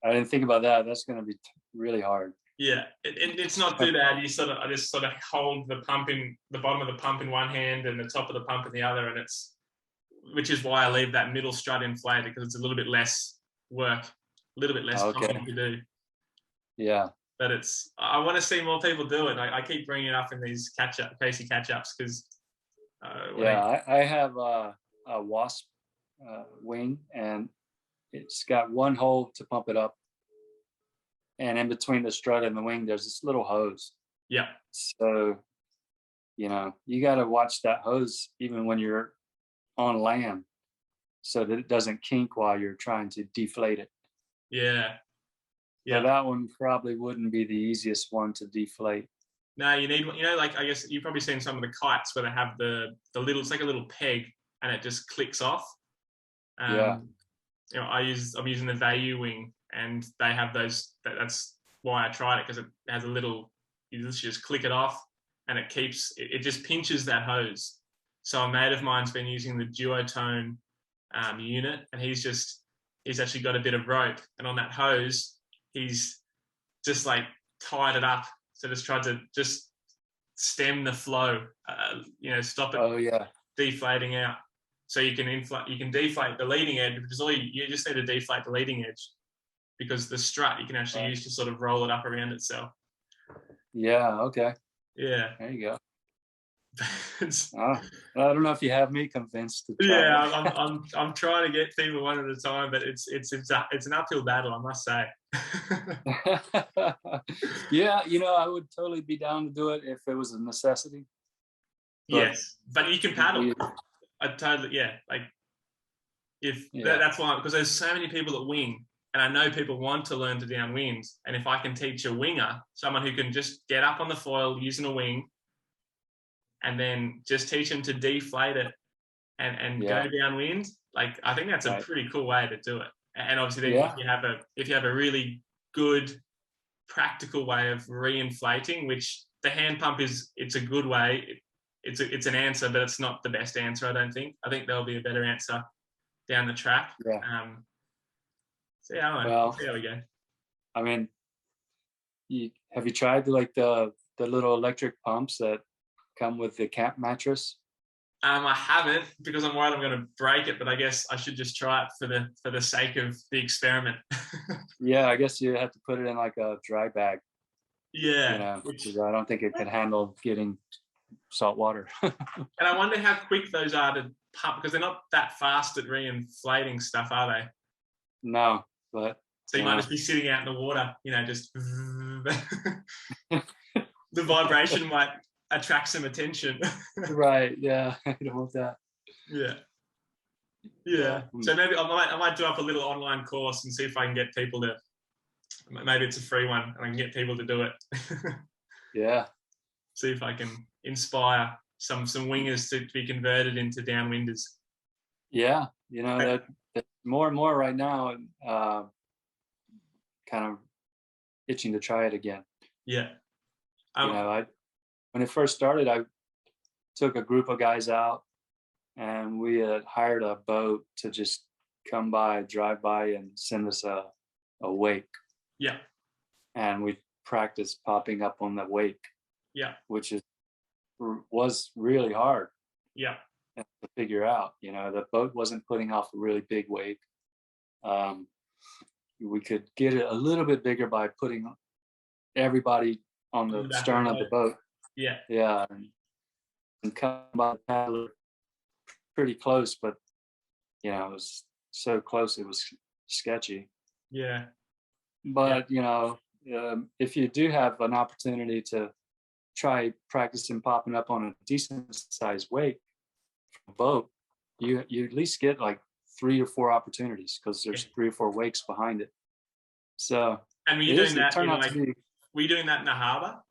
[SPEAKER 2] I didn't think about that. That's going to be really hard.
[SPEAKER 1] Yeah, it's not too bad. I just sort of hold the pump in the bottom of the pump in one hand and the top of the pump in the other, and which is why I leave that middle strut inflated, because it's a little bit less work, a little bit less pumping to do.
[SPEAKER 2] Yeah.
[SPEAKER 1] But I want to see more people do it. I keep bringing it up in these Casey catch-ups because.
[SPEAKER 2] I have a wasp wing, and it's got one hole to pump it up. And in between the strut and the wing, there's this little hose.
[SPEAKER 1] Yeah.
[SPEAKER 2] So, you got to watch that hose even when you're on land, so that it doesn't kink while you're trying to deflate it.
[SPEAKER 1] Yeah.
[SPEAKER 2] Yeah. So that one probably wouldn't be the easiest one to deflate.
[SPEAKER 1] No, you need, like, I guess you've probably seen some of the kites where they have the little, it's like a little peg and it just clicks off. I'm using the Value wing, and they have those. That's why I tried it, because it has a little. You just click it off, and it just pinches that hose. So a mate of mine's been using the Duotone unit, and he's actually got a bit of rope, and on that hose, he's just like tied it up. So just tried to just stem the flow, stop it deflating out. So you can deflate the leading edge, because you just need to deflate the leading edge, because the strut you can actually use to sort of roll it up around itself.
[SPEAKER 2] Yeah. Okay.
[SPEAKER 1] Yeah.
[SPEAKER 2] There you go. I don't know if you have me convinced to try.
[SPEAKER 1] Yeah, I'm trying to get people one at a time, but it's an uphill battle, I must say.
[SPEAKER 2] Yeah, I would totally be down to do it if it was a necessity.
[SPEAKER 1] Yes, but you can paddle. I totally, like that's why, because there's so many people that wing, and I know people want to learn to downwind, and if I can teach a winger, someone who can just get up on the foil using a wing, and then just teach them to deflate it and go downwind, like I think that's a pretty cool way to do it. And obviously then if you have a really good practical way of reinflating, which the hand pump it's a good way. It's an answer, but it's not the best answer, I don't think. I think there'll be a better answer down the track.
[SPEAKER 2] Yeah.
[SPEAKER 1] So yeah, I don't know. We'll see how we go.
[SPEAKER 2] I mean, have you tried the little electric pumps that come with the camp mattress?
[SPEAKER 1] I haven't, because I'm worried I'm going to break it, but I guess I should just try it for the sake of the experiment.
[SPEAKER 2] Yeah, I guess you have to put it in like a dry bag.
[SPEAKER 1] Yeah.
[SPEAKER 2] Because I don't think it can handle getting salt water.
[SPEAKER 1] And I wonder how quick those are to pump, because they're not that fast at reinflating stuff, are they?
[SPEAKER 2] No, but
[SPEAKER 1] so you might just be sitting out in the water, just the vibration might attract some attention.
[SPEAKER 2] Right. Yeah, I don't want that.
[SPEAKER 1] Yeah. Yeah. So maybe I might do up a little online course and see if I can get people to. Maybe it's a free one, and I can get people to do it.
[SPEAKER 2] Yeah.
[SPEAKER 1] See if I can inspire some wingers to be converted into downwinders.
[SPEAKER 2] Yeah, you know, that more and more right now, kind of itching to try it again.
[SPEAKER 1] Yeah.
[SPEAKER 2] You know, when it first started, I took a group of guys out, and we had hired a boat to just come by, drive by, and send us a wake.
[SPEAKER 1] Yeah.
[SPEAKER 2] And we practiced popping up on the wake. Yeah. Which was really hard.
[SPEAKER 1] Yeah.
[SPEAKER 2] To figure out. You know, the boat wasn't putting off a really big wake. We could get it a little bit bigger by putting everybody on the stern of the boat.
[SPEAKER 1] Yeah.
[SPEAKER 2] Yeah. And come by the paddler pretty close, but you know, it was so close it was sketchy.
[SPEAKER 1] Yeah.
[SPEAKER 2] But you know, if you do have an opportunity to try practicing popping up on a decent sized wake from a boat, you at least get like 3 or 4 opportunities, because there's 3 or 4 wakes behind it. So
[SPEAKER 1] and were you doing that were you doing that in the harbor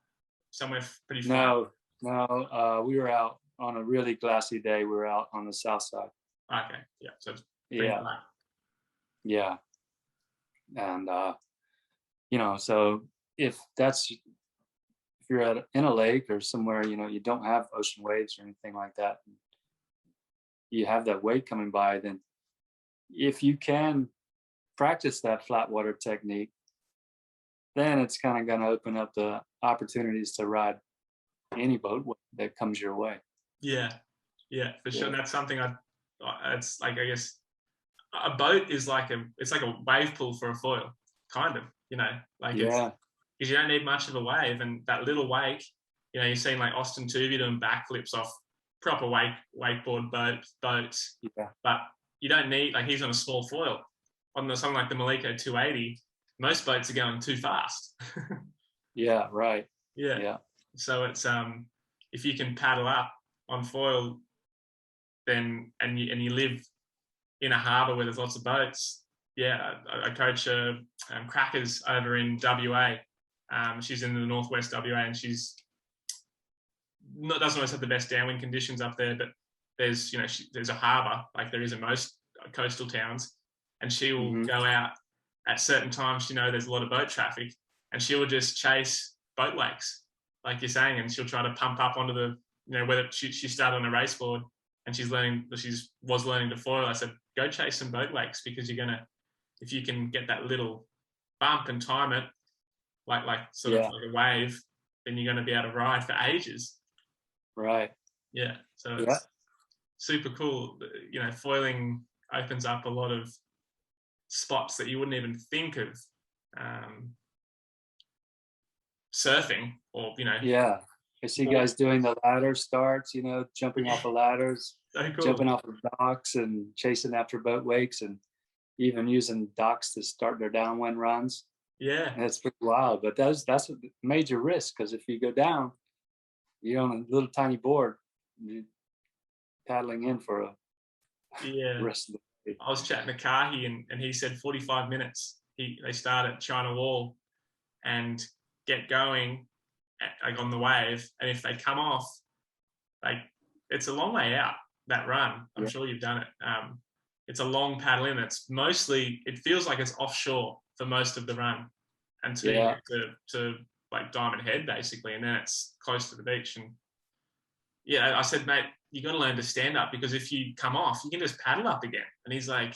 [SPEAKER 1] somewhere pretty far?
[SPEAKER 2] No, we were out on a really glassy day. We were out on the south side.
[SPEAKER 1] Okay. Yeah. So it's pretty flat.
[SPEAKER 2] Yeah. And you know, so if you're in a lake or somewhere, you know, you don't have ocean waves or anything like that, you have that wake coming by, then if you can practice that flat water technique, then it's kind of going to open up the opportunities to ride any boat that comes your way.
[SPEAKER 1] Yeah, for sure. And that's something it's like, I guess a boat is like it's like a wave pool for a foil, kind of, you know, like because you don't need much of a wave, and that little wake, you know, you've seen like Austin Tuvey doing backflips off proper wakeboard boats, but you don't need, like, he's on a small foil. On something like the Maliko 280, most boats are going too fast.
[SPEAKER 2] Yeah, right.
[SPEAKER 1] Yeah. So it's if you can paddle up on foil, then and you live in a harbour where there's lots of boats. Yeah, I coach Crackers over in WA. She's in the northwest WA, and doesn't always have the best downwind conditions up there, but there's, you know, there's a harbour like there is in most coastal towns, and she will go out at certain times. You know, there's a lot of boat traffic, and she will just chase boat wakes, like you're saying, and she'll try to pump up onto the, you know, whether she started on a race board and she was learning to foil. I said, go chase some boat wakes, because if you can get that little bump and time it like sort of like a wave, then you're going to be able to ride for ages.
[SPEAKER 2] Right.
[SPEAKER 1] Yeah. So it's super cool. You know, foiling opens up a lot of spots that you wouldn't even think of surfing, or, you know.
[SPEAKER 2] Yeah. I see guys doing the ladder starts, you know, jumping off of ladders,
[SPEAKER 1] so cool.
[SPEAKER 2] Jumping off of docks and chasing after boat wakes, and even using docks to start their downwind runs.
[SPEAKER 1] Yeah.
[SPEAKER 2] And it's pretty wild, but that's a major risk, because if you go down, you're on a little tiny board, you're paddling in for a rest of the day.
[SPEAKER 1] I was chatting to Kahi, and he said 45 minutes. They start at China Wall and get going like on the wave, and if they come off, like, it's a long way out, that run. I'm sure you've done it. It's a long paddle in. It's mostly, it feels like it's offshore for most of the run until you get to like Diamond Head, basically, and then it's close to the beach. And I said, mate, you got to learn to stand up, because if you come off, you can just paddle up again. And he's like,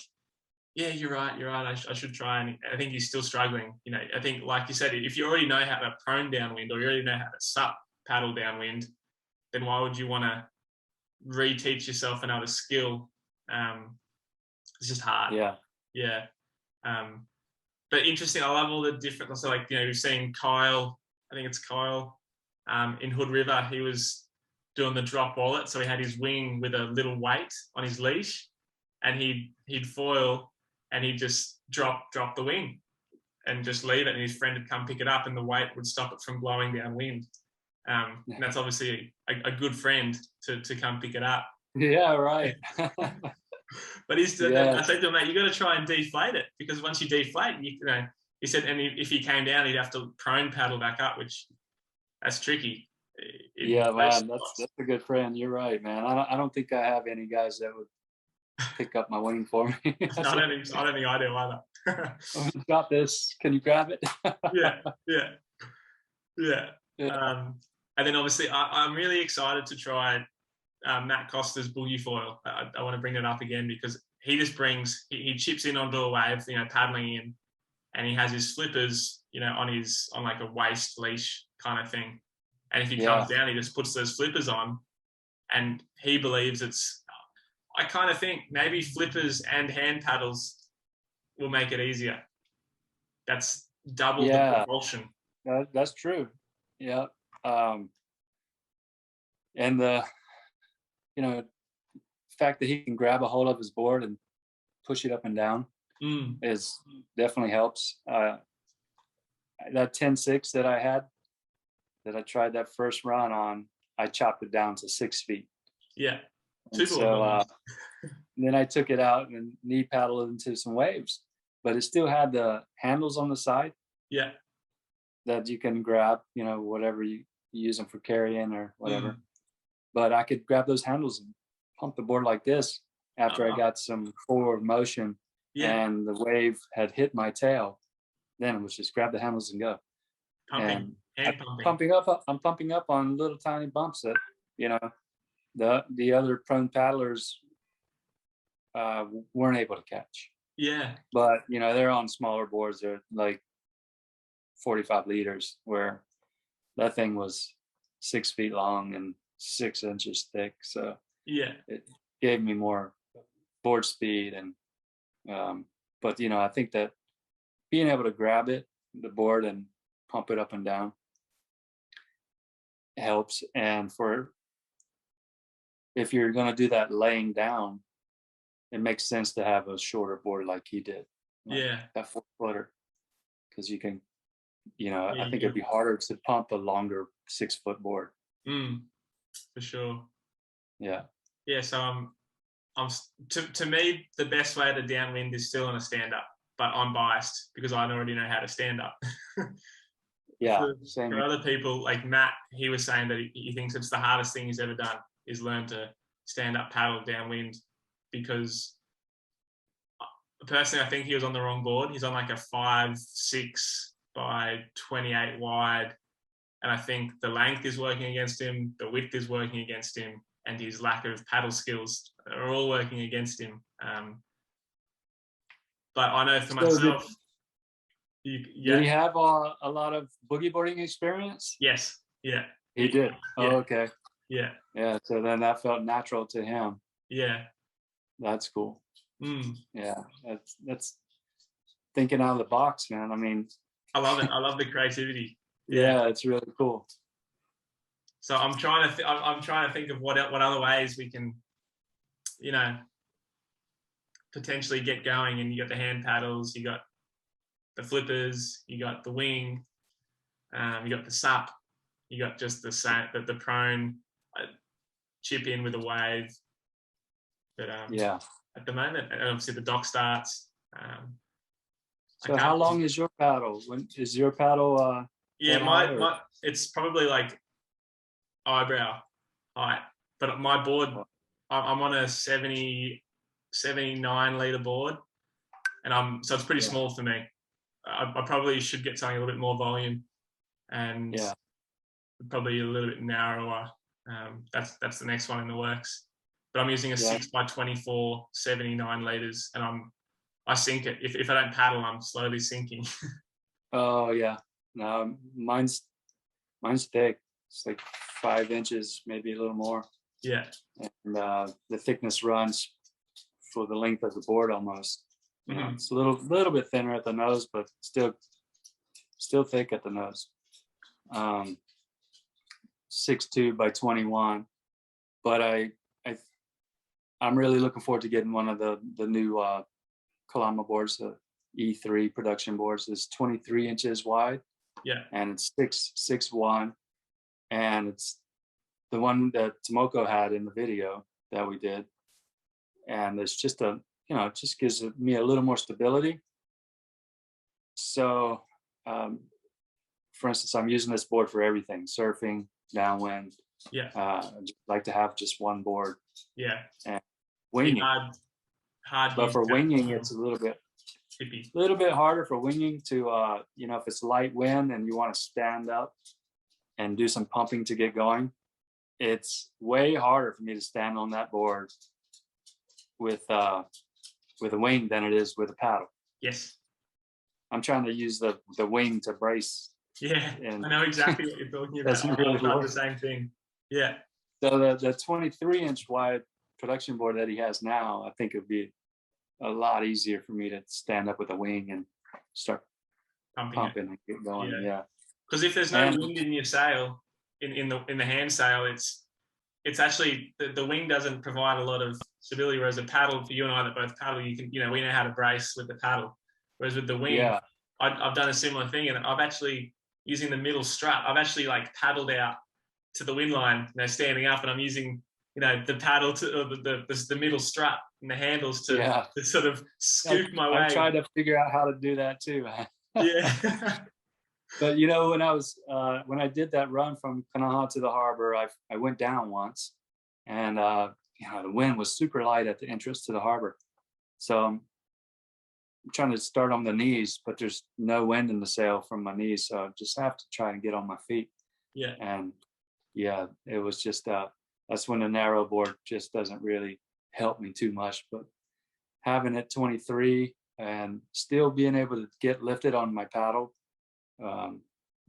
[SPEAKER 1] yeah, you're right. I should try. And I think he's still struggling. You know, I think, like you said, if you already know how to prone downwind, or you already know how to sup paddle downwind, then why would you want to reteach yourself another skill? It's just hard. Yeah. But interesting. I love all the different, so, like, you know, you've seen Kyle, I think it's Kyle, in Hood River. He was doing the drop wallet. So he had his wing with a little weight on his leash, and he'd foil, and he'd just drop the wing and just leave it, and his friend would come pick it up, and the weight would stop it from blowing downwind. And that's obviously a good friend to come pick it up.
[SPEAKER 2] Yeah, right.
[SPEAKER 1] But I said to him, mate, you got to try and deflate it, because once you deflate, you know, he said, and if he came down, he'd have to prone paddle back up, which that's tricky.
[SPEAKER 2] Yeah, man, that's a good friend. You're right, man. I don't think I have any guys that would pick up my wing for me.
[SPEAKER 1] I don't think I do either.
[SPEAKER 2] Oh, you got this. Can you grab it?
[SPEAKER 1] Yeah. And then obviously I'm really excited to try Matt Costa's boogie foil. I want to bring it up again, because he just brings, he chips in onto a wave, you know, paddling in, and he has his flippers, you know, on like a waist leash kind of thing. And if he comes down, he just puts those flippers on, and he believes I kind of think maybe flippers and hand paddles will make it easier. That's double the propulsion.
[SPEAKER 2] That's true. Yeah. And the, you know, fact that he can grab a hold of his board and push it up and down is definitely helps. That 10-6 that I tried that first run on, I chopped it down to 6 feet.
[SPEAKER 1] Yeah.
[SPEAKER 2] So then I took it out and knee paddled into some waves, but it still had the handles on the side.
[SPEAKER 1] Yeah.
[SPEAKER 2] That you can grab, you know, whatever you use them for carrying or whatever. But I could grab those handles and pump the board like this after I got some forward motion and the wave had hit my tail. Then it was just grab the handles and go.
[SPEAKER 1] Pumping.
[SPEAKER 2] I'm pumping up on little tiny bumps that, you know, the other prone paddlers weren't able to catch.
[SPEAKER 1] Yeah.
[SPEAKER 2] But, you know, they're on smaller boards. They're like 45 liters, where that thing was 6 feet long and 6 inches thick. So it gave me more board speed. And but, you know, I think that being able to grab the board and pump it up and down helps. And if you're going to do that laying down, it makes sense to have a shorter board like he did. Like that 4-footer, because you can, you know, I think it'd be harder to pump a longer 6-foot board.
[SPEAKER 1] For sure.
[SPEAKER 2] Yeah.
[SPEAKER 1] Yeah. So to me, the best way to downwind is still on a stand up, but I'm biased because I already know how to stand up. For other people like Matt, he was saying that he thinks it's the hardest thing he's ever done is learn to stand up paddle downwind, because personally I think he was on the wrong board. He's on like a 5'6" by 28 wide, and I think the length is working against him, the width is working against him, and his lack of paddle skills are all working against him. But I know for myself,
[SPEAKER 2] did he have a lot of boogie boarding experience?
[SPEAKER 1] Yes. Yeah.
[SPEAKER 2] He did.
[SPEAKER 1] Yeah.
[SPEAKER 2] Oh, okay.
[SPEAKER 1] Yeah.
[SPEAKER 2] Yeah. So then that felt natural to him.
[SPEAKER 1] Yeah.
[SPEAKER 2] That's cool. Yeah. That's thinking out of the box, man. I mean,
[SPEAKER 1] I love it. I love the creativity.
[SPEAKER 2] Yeah, it's really cool.
[SPEAKER 1] So I'm trying to think of what other ways we can, you know, potentially get going. And you got the hand paddles, you got the flippers, you got the wing, you got the sup, you got just the prone chip in with a wave. But at the moment, and obviously the dock starts.
[SPEAKER 2] So how long is your paddle? When is your paddle?
[SPEAKER 1] My it's probably like eyebrow height, but my board, I'm on a 79 liter board, and so it's pretty small for me. I probably should get something a little bit more volume, and probably a little bit narrower. That's the next one in the works. But I'm using a 6 by 24, 79 liters, and I sink it. If I don't paddle, I'm slowly sinking.
[SPEAKER 2] Oh yeah, no, mine's thick. It's like 5 inches, maybe a little more.
[SPEAKER 1] Yeah.
[SPEAKER 2] And the thickness runs for the length of the board almost. You know, it's a little bit thinner at the nose, but still thick at the nose. 6'2" by 21. But I'm really looking forward to getting one of the new Kalama boards, the E3 production boards. It's 23 inches wide.
[SPEAKER 1] Yeah.
[SPEAKER 2] And it's 6'1", and it's the one that Tomoko had in the video that we did. and it's just it just gives me a little more stability. So, for instance, I'm using this board for everything: surfing, downwind.
[SPEAKER 1] Yeah.
[SPEAKER 2] I just like to have just one board.
[SPEAKER 1] Yeah.
[SPEAKER 2] And winging.
[SPEAKER 1] Hard.
[SPEAKER 2] But for winging, it's a little bit harder for winging to, if it's light wind and you want to stand up and do some pumping to get going, it's way harder for me to stand on that board with a wing than it is with a paddle.
[SPEAKER 1] Yes.
[SPEAKER 2] I'm trying to use the wing to brace.
[SPEAKER 1] Yeah, I know exactly what you're talking about.
[SPEAKER 2] Really
[SPEAKER 1] I've done the same thing. Yeah.
[SPEAKER 2] So the 23-inch wide production board that he has now, I think it would be a lot easier for me to stand up with a wing and start pumping and get going. Yeah.
[SPEAKER 1] Because if there's no wind in your sail, in the hand sail, it's actually the wing doesn't provide a lot of stability. Whereas a paddle, for you and I that both paddle, you can we know how to brace with the paddle. Whereas with the wing, I've done a similar thing, and I've actually using the middle strut. I've actually like paddled out to the wind line, standing up, and I'm using the paddle to the middle strut and the handles to sort of scoop my way.
[SPEAKER 2] I tried to figure out how to do that too.
[SPEAKER 1] Yeah.
[SPEAKER 2] But when I did that run from Kanaha to the harbor, I went down once, and the wind was super light at the entrance to the harbor, so I'm trying to start on the knees, but there's no wind in the sail from my knees, so I just have to try and get on my feet.
[SPEAKER 1] Yeah.
[SPEAKER 2] And it was just that's when the narrow board just doesn't really help me too much. But having it 23 and still being able to get lifted on my paddle,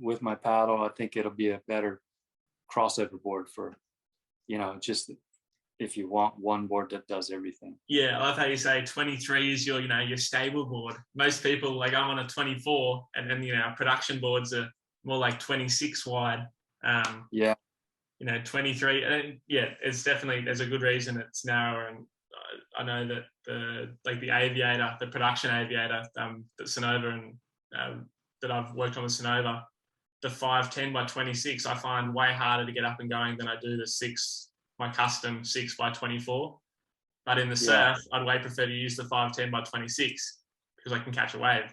[SPEAKER 2] with my paddle, I think it'll be a better crossover board for, just if you want one board that does everything.
[SPEAKER 1] Yeah, I love how you say 23 is your, your stable board. Most people, like I'm on a 24, and then production boards are more like 26 wide. 23, and it's definitely, there's a good reason it's narrower. And I know that the aviator, the production aviator, the Sonova, and that I've worked on the Sonova, the 510 by 26, I find way harder to get up and going than I do my custom 6 by 24. But in the surf, I'd way prefer to use the 510 by 26 because I can catch a wave.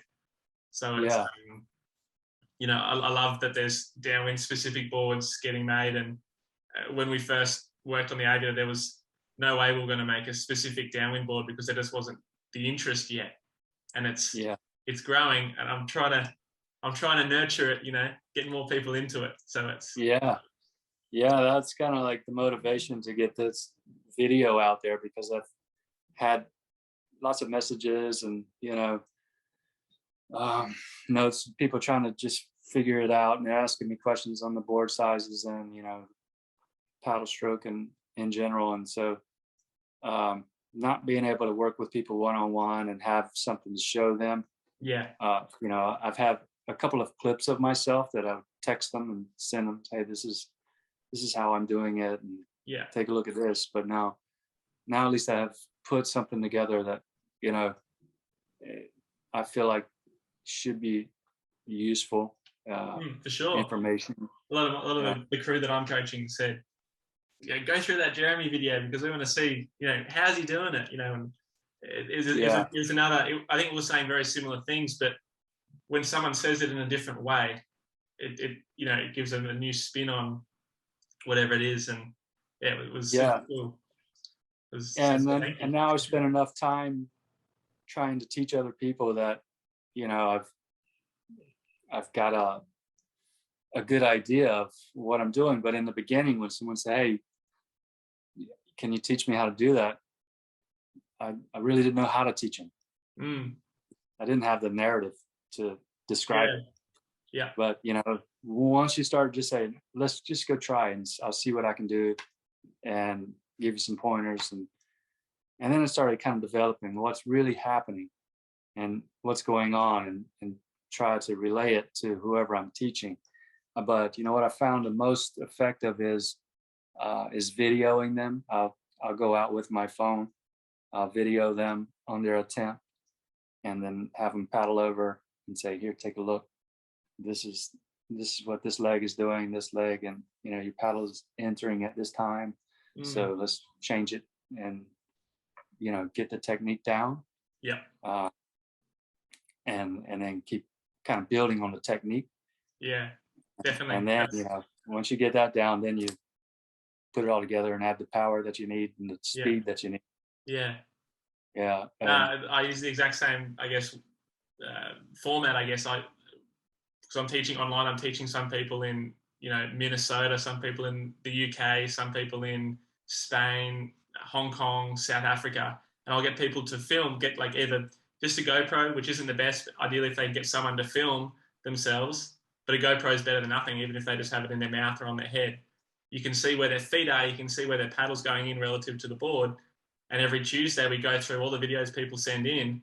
[SPEAKER 1] So it's, I love that there's downwind specific boards getting made. And when we first worked on the Aviator, there was no way we were going to make a specific downwind board because there just wasn't the interest yet. And it's growing, and I'm trying to nurture it, get more people into it. So it's
[SPEAKER 2] that's kind of like the motivation to get this video out there, because I've had lots of messages and it's people trying to just figure it out, and they're asking me questions on the board sizes and paddle stroke and in general. And so not being able to work with people one-on-one and have something to show them, I've had a couple of clips of myself that I would text them and send them, hey, this is how I'm doing it, and take a look at this. But now at least I have put something together that I feel like should be useful
[SPEAKER 1] for sure
[SPEAKER 2] information.
[SPEAKER 1] A lot of the crew that I'm coaching said, go through that Jeremy video because we want to see how's he doing it, and it's another, I think we're saying very similar things, but when someone says it in a different way, it gives them a new spin on whatever it is. And it was super cool.
[SPEAKER 2] And now I've spent enough time trying to teach other people that I've got a good idea of what I'm doing. But in the beginning, when someone said, hey, can you teach me how to do that, I really didn't know how to teach them. I didn't have the narrative to describe it. But once you start just saying, let's just go try, and I'll see what I can do and give you some pointers, and then it started kind of developing what's really happening and what's going on, and try to relay it to whoever I'm teaching. But what I found the most effective is videoing them. I'll go out with my phone, I'll video them on their attempt, and then have them paddle over and say, here, take a look. This is what this leg is doing, this leg, and your paddle is entering at this time. So let's change it and get the technique down.
[SPEAKER 1] Yeah.
[SPEAKER 2] And then keep kind of building on the technique.
[SPEAKER 1] Yeah, definitely.
[SPEAKER 2] And then, once you get that down, then you put it all together and add the power that you need and the speed that you need.
[SPEAKER 1] Yeah.
[SPEAKER 2] Yeah.
[SPEAKER 1] I use the exact same, I guess, format, I guess. Because I'm teaching online, I'm teaching some people in, Minnesota, some people in the UK, some people in Spain, Hong Kong, South Africa. And I'll get people to film, get like either just a GoPro, which isn't the best. Ideally, if they get someone to film themselves, but a GoPro is better than nothing, even if they just have it in their mouth or on their head. You can see where their feet are. You can see where their paddle's going in relative to the board. And every Tuesday, we go through all the videos people send in,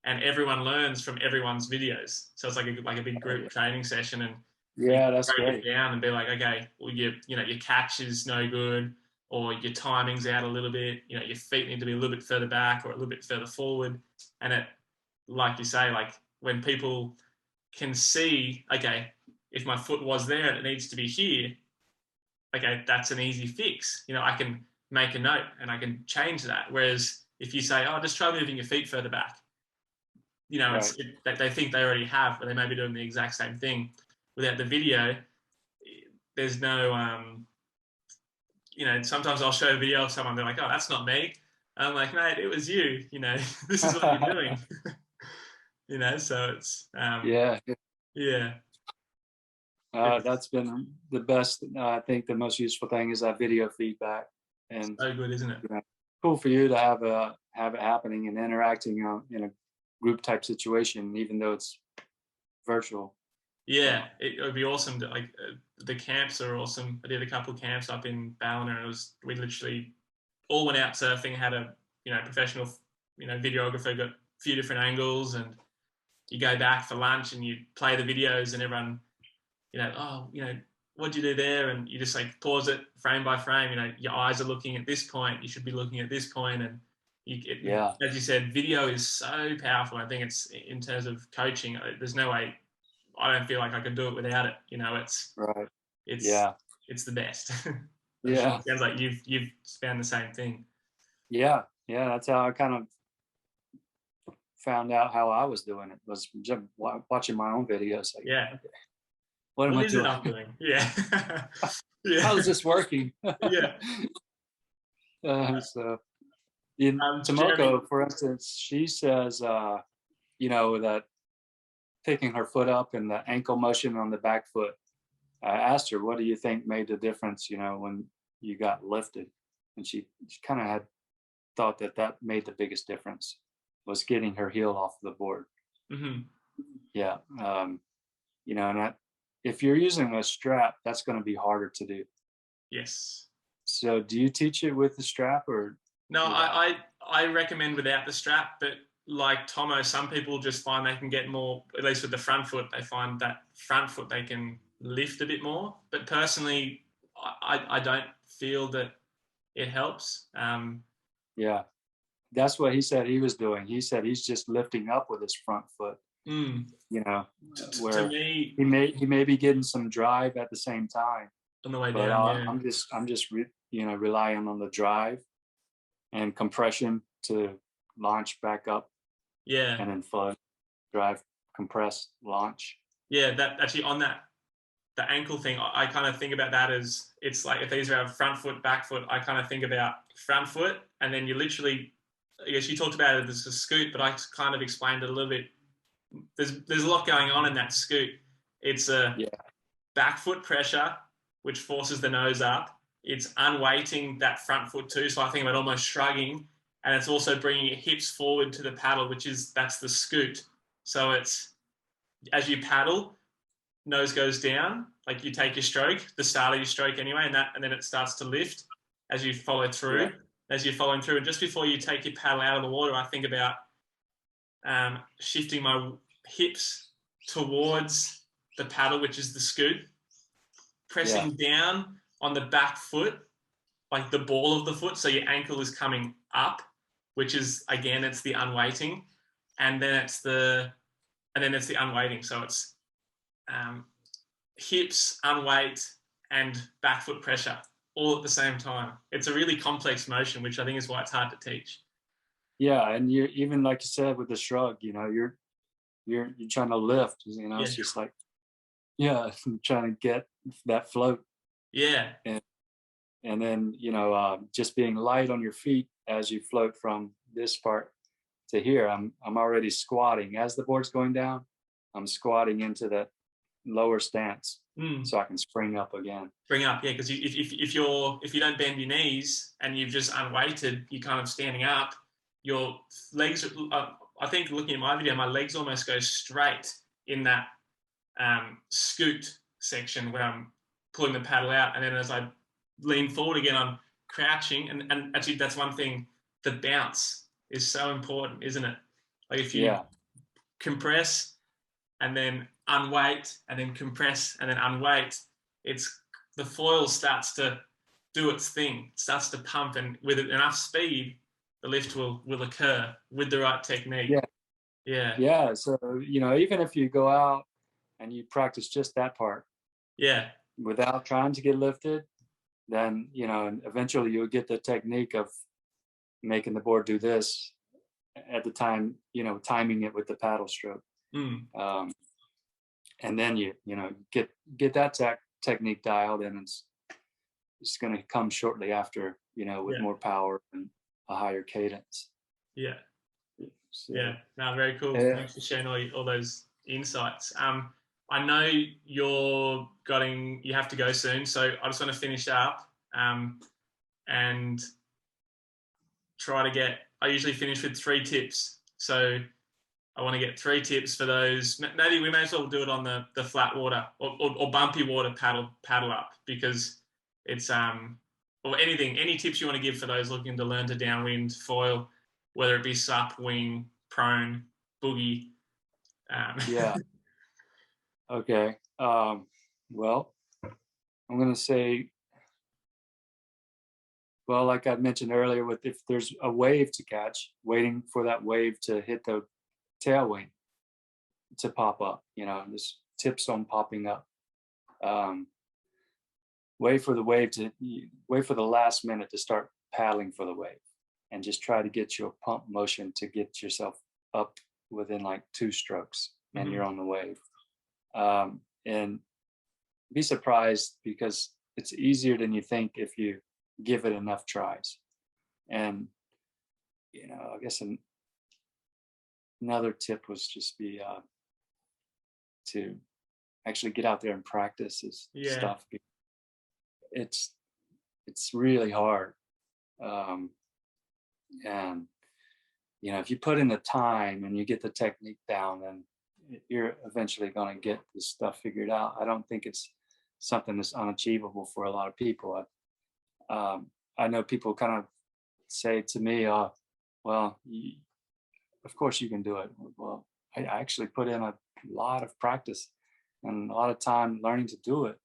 [SPEAKER 1] and everyone learns from everyone's videos. So it's like a big group training session, and
[SPEAKER 2] that's
[SPEAKER 1] break
[SPEAKER 2] great.
[SPEAKER 1] it down and be like, okay, well, your catch is no good, or your timing's out a little bit. Your feet need to be a little bit further back or a little bit further forward. And it, like you say, like when people can see, okay, if my foot was there and it needs to be here, okay, that's an easy fix. I can make a note and I can change that. Whereas if you say, oh, just try moving your feet further back, right. They think they already have, but they may be doing the exact same thing. Without the video, there's no, sometimes I'll show a video of someone, they're like, oh, that's not me. And I'm like, mate, it was you, this is what you're doing. So it's, yeah.
[SPEAKER 2] That's been the best. I think the most useful thing is that video feedback, and
[SPEAKER 1] so good, isn't it?
[SPEAKER 2] Cool for you to have it happening and interacting in a group type situation, even though it's virtual.
[SPEAKER 1] Yeah, it would be awesome. The camps are awesome. I did a couple of camps up in Ballina, and we literally all went out surfing. Had a professional videographer, got a few different angles, and you go back for lunch and you play the videos, and everyone, what'd you do there? And you just like pause it frame by frame. Your eyes are looking at this point. You should be looking at this point, and as you said, video is so powerful. I think it's in terms of coaching. There's no way. I don't feel like I could do it without it. It's
[SPEAKER 2] right.
[SPEAKER 1] It's the best.
[SPEAKER 2] Yeah.
[SPEAKER 1] It sounds like you've found the same thing.
[SPEAKER 2] Yeah. That's how I kind of found out how I was doing it, was just watching my own videos. Like,
[SPEAKER 1] yeah.
[SPEAKER 2] Okay, what am I doing?
[SPEAKER 1] I'm doing? Yeah.
[SPEAKER 2] How is this working?
[SPEAKER 1] Yeah.
[SPEAKER 2] So in Tomoko,
[SPEAKER 1] Jeremy,
[SPEAKER 2] for instance, she says, that picking her foot up and the ankle motion on the back foot. I asked her, what do you think made the difference, when you got lifted? And she kind of had thought that made the biggest difference, was getting her heel off the board.
[SPEAKER 1] Mm-hmm.
[SPEAKER 2] Yeah. And if you're using a strap, that's going to be harder to do.
[SPEAKER 1] Yes.
[SPEAKER 2] So do you teach it with the strap or?
[SPEAKER 1] No, I recommend without the strap, but like Tomo, some people just find they can get more, at least with the front foot, they find that front foot they can lift a bit more. But personally, I don't feel that it helps.
[SPEAKER 2] Yeah, that's what he said he was doing. He said he's just lifting up with his front foot. Where
[SPEAKER 1] to me,
[SPEAKER 2] he may be getting some drive at the same time
[SPEAKER 1] on the way down. Yeah.
[SPEAKER 2] I'm just relying on the drive and compression to launch back up.
[SPEAKER 1] Yeah.
[SPEAKER 2] And then flood, drive, compress, launch.
[SPEAKER 1] Yeah, that actually on that, the ankle thing, I kind of think about that as, it's like if these are front foot, back foot, I kind of think about front foot, and then you literally, I guess you talked about it as a scoot, but I kind of explained it a little bit. There's a lot going on in that scoot. It's a back foot pressure, which forces the nose up. It's unweighting that front foot too. So I think about almost shrugging, and it's also bringing your hips forward to the paddle, that's the scoot. So it's, as you paddle, nose goes down, like you take your stroke, the start of your stroke anyway, and then it starts to lift as you follow through. As you're following through, and just before you take your paddle out of the water, I think about shifting my hips towards the paddle, which is the scoot, pressing down on the back foot, like the ball of the foot, so your ankle is coming up, which is, again, it's the unweighting, and then it's the unweighting. So it's hips, unweight, and back foot pressure all at the same time. It's a really complex motion, which I think is why it's hard to teach.
[SPEAKER 2] Yeah, and you even like you said with the shrug, you know, you're trying to lift, you know,
[SPEAKER 1] Yeah.
[SPEAKER 2] it's just like, yeah, I'm trying to get that float.
[SPEAKER 1] Yeah.
[SPEAKER 2] And then, you know, just being light on your feet as you float from this part to here. I'm already squatting as the board's going down. I'm squatting into that lower stance so I can spring up again.
[SPEAKER 1] Spring up, yeah, because if you don't bend your knees and you've just unweighted, you're kind of standing up. Your legs, I think looking at my video, my legs almost go straight in that scoot section where I'm pulling the paddle out, and then as I lean forward again, I'm crouching. And actually, that's one thing. The bounce is so important, isn't it? Like if you compress and then unweight and then compress and then unweight, it's the foil starts to do its thing, it starts to pump, and with enough speed, the lift will occur with the right technique.
[SPEAKER 2] Yeah. So, you know, even if you go out and you practice just that part, without trying to get lifted, then, you know, eventually you'll get the technique of making the board do this at the time, you know, timing it with the paddle stroke. And then you know, get that technique dialed, and it's going to come shortly after, you know, with more power and a higher cadence. So,
[SPEAKER 1] no, very cool. Thanks for sharing all those insights. I know you have to go soon, so I just want to finish up and try to get. I usually finish with 3 tips, so I want to get 3 tips for those. Maybe we may as well do it on the flat water or bumpy water paddle up, because it's or any tips you want to give for those looking to learn to downwind foil, whether it be sup, wing, prone, boogie.
[SPEAKER 2] Okay. Well, I'm going to say, well, like I mentioned earlier, if there's a wave to catch, waiting for that wave to hit the tailwind to pop up, you know, this tips on popping up. Wait for the last minute to start paddling for the wave, and just try to get your pump motion to get yourself up within like 2 strokes, and you're on the wave. And be surprised, because it's easier than you think if you give it enough tries. And, you know, I guess another tip was just to actually get out there and practice this stuff. It's really hard. And, you know, if you put in the time and you get the technique down, then you're eventually going to get this stuff figured out. I don't think it's something that's unachievable for a lot of people. I know people kind of say to me, well, of course you can do it. Well, I actually put in a lot of practice and a lot of time learning to do it.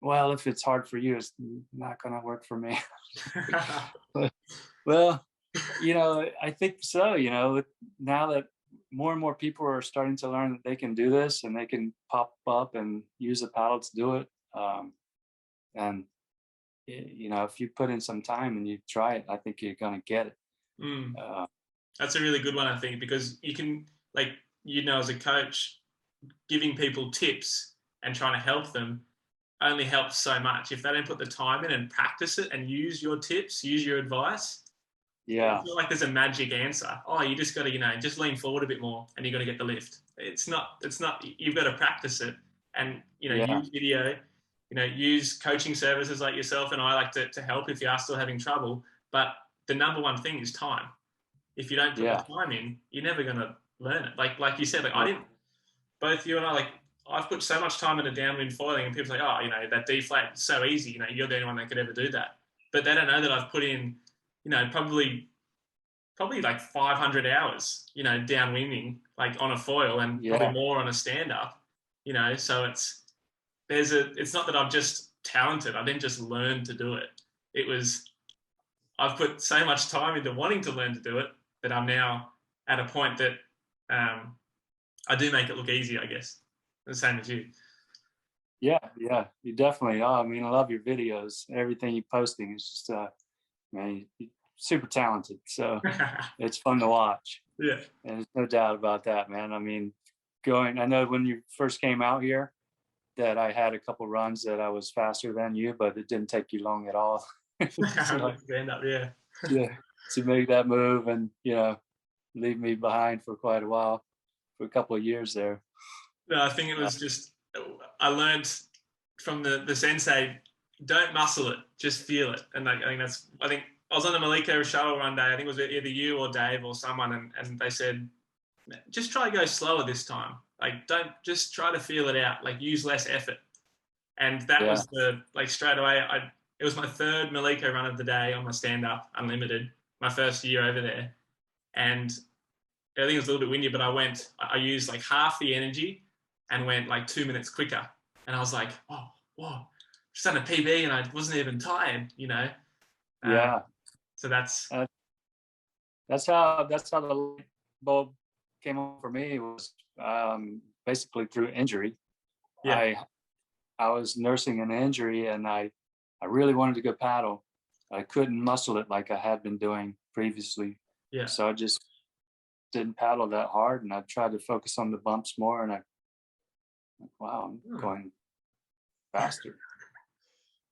[SPEAKER 2] Well, if it's hard for you, it's not going to work for me. Well, you know, I think so. You know, now that more and more people are starting to learn that they can do this and they can pop up and use a paddle to do it. And, you know, if you put in some time and you try it, I think you're going to get it.
[SPEAKER 1] That's a really good one, I think, because you can, like, you know, as a coach, giving people tips and trying to help them only helps so much. If they don't put the time in and practice it and use your tips, use your advice, it's not like there's a magic answer. Oh, you just got to, you know, just lean forward a bit more and you're going to get the lift. It's not, you've got to practice it and, you know, use video, you know, use coaching services like yourself and I like to help if you are still having trouble. But the number one thing is time. If you don't put the time in, you're never going to learn it. Like you said, like both you and I, like, I've put so much time into downwind foiling, and people say, oh, you know, that D flat is so easy. You know, you're the only one that could ever do that. But they don't know that I've put in, you know, probably like 500 hours, you know, downwinding, like on a foil, and probably more on a stand up, you know. So it's not that I'm just talented. I didn't just learn to do it. I've put so much time into wanting to learn to do it that I'm now at a point that I do make it look easy, I guess. The same as you.
[SPEAKER 2] Yeah, you definitely are. I mean, I love your videos. Everything you're posting is just, man, super talented. So it's fun to watch.
[SPEAKER 1] Yeah.
[SPEAKER 2] And there's no doubt about that, man. I mean, I know when you first came out here that I had a couple runs that I was faster than you, but it didn't take you long at all.
[SPEAKER 1] Stand up, yeah.
[SPEAKER 2] Yeah, to make that move and, leave me behind for quite a while, for a couple of years there.
[SPEAKER 1] No, I think it was just, I learned from the sensei, don't muscle it, just feel it. And I think I was on the Maliko shuttle one day. I think it was either you or Dave or someone, and they said, just try to go slower this time. Like, don't just try to feel it out. Like, use less effort. And that was straight away. It was my third Maliko run of the day on my stand-up unlimited, my first year over there. And I think it was a little bit windy, but I used like half the energy and went like 2 minutes quicker. And I was like, oh, whoa, just done a PB and I wasn't even tired,
[SPEAKER 2] Yeah.
[SPEAKER 1] So that's
[SPEAKER 2] how the light bulb came on for me, was basically through injury.
[SPEAKER 1] Yeah.
[SPEAKER 2] I was nursing an injury and I really wanted to go paddle. I couldn't muscle it like I had been doing previously.
[SPEAKER 1] Yeah.
[SPEAKER 2] So I just didn't paddle that hard, and I tried to focus on the bumps more, and I'm going faster.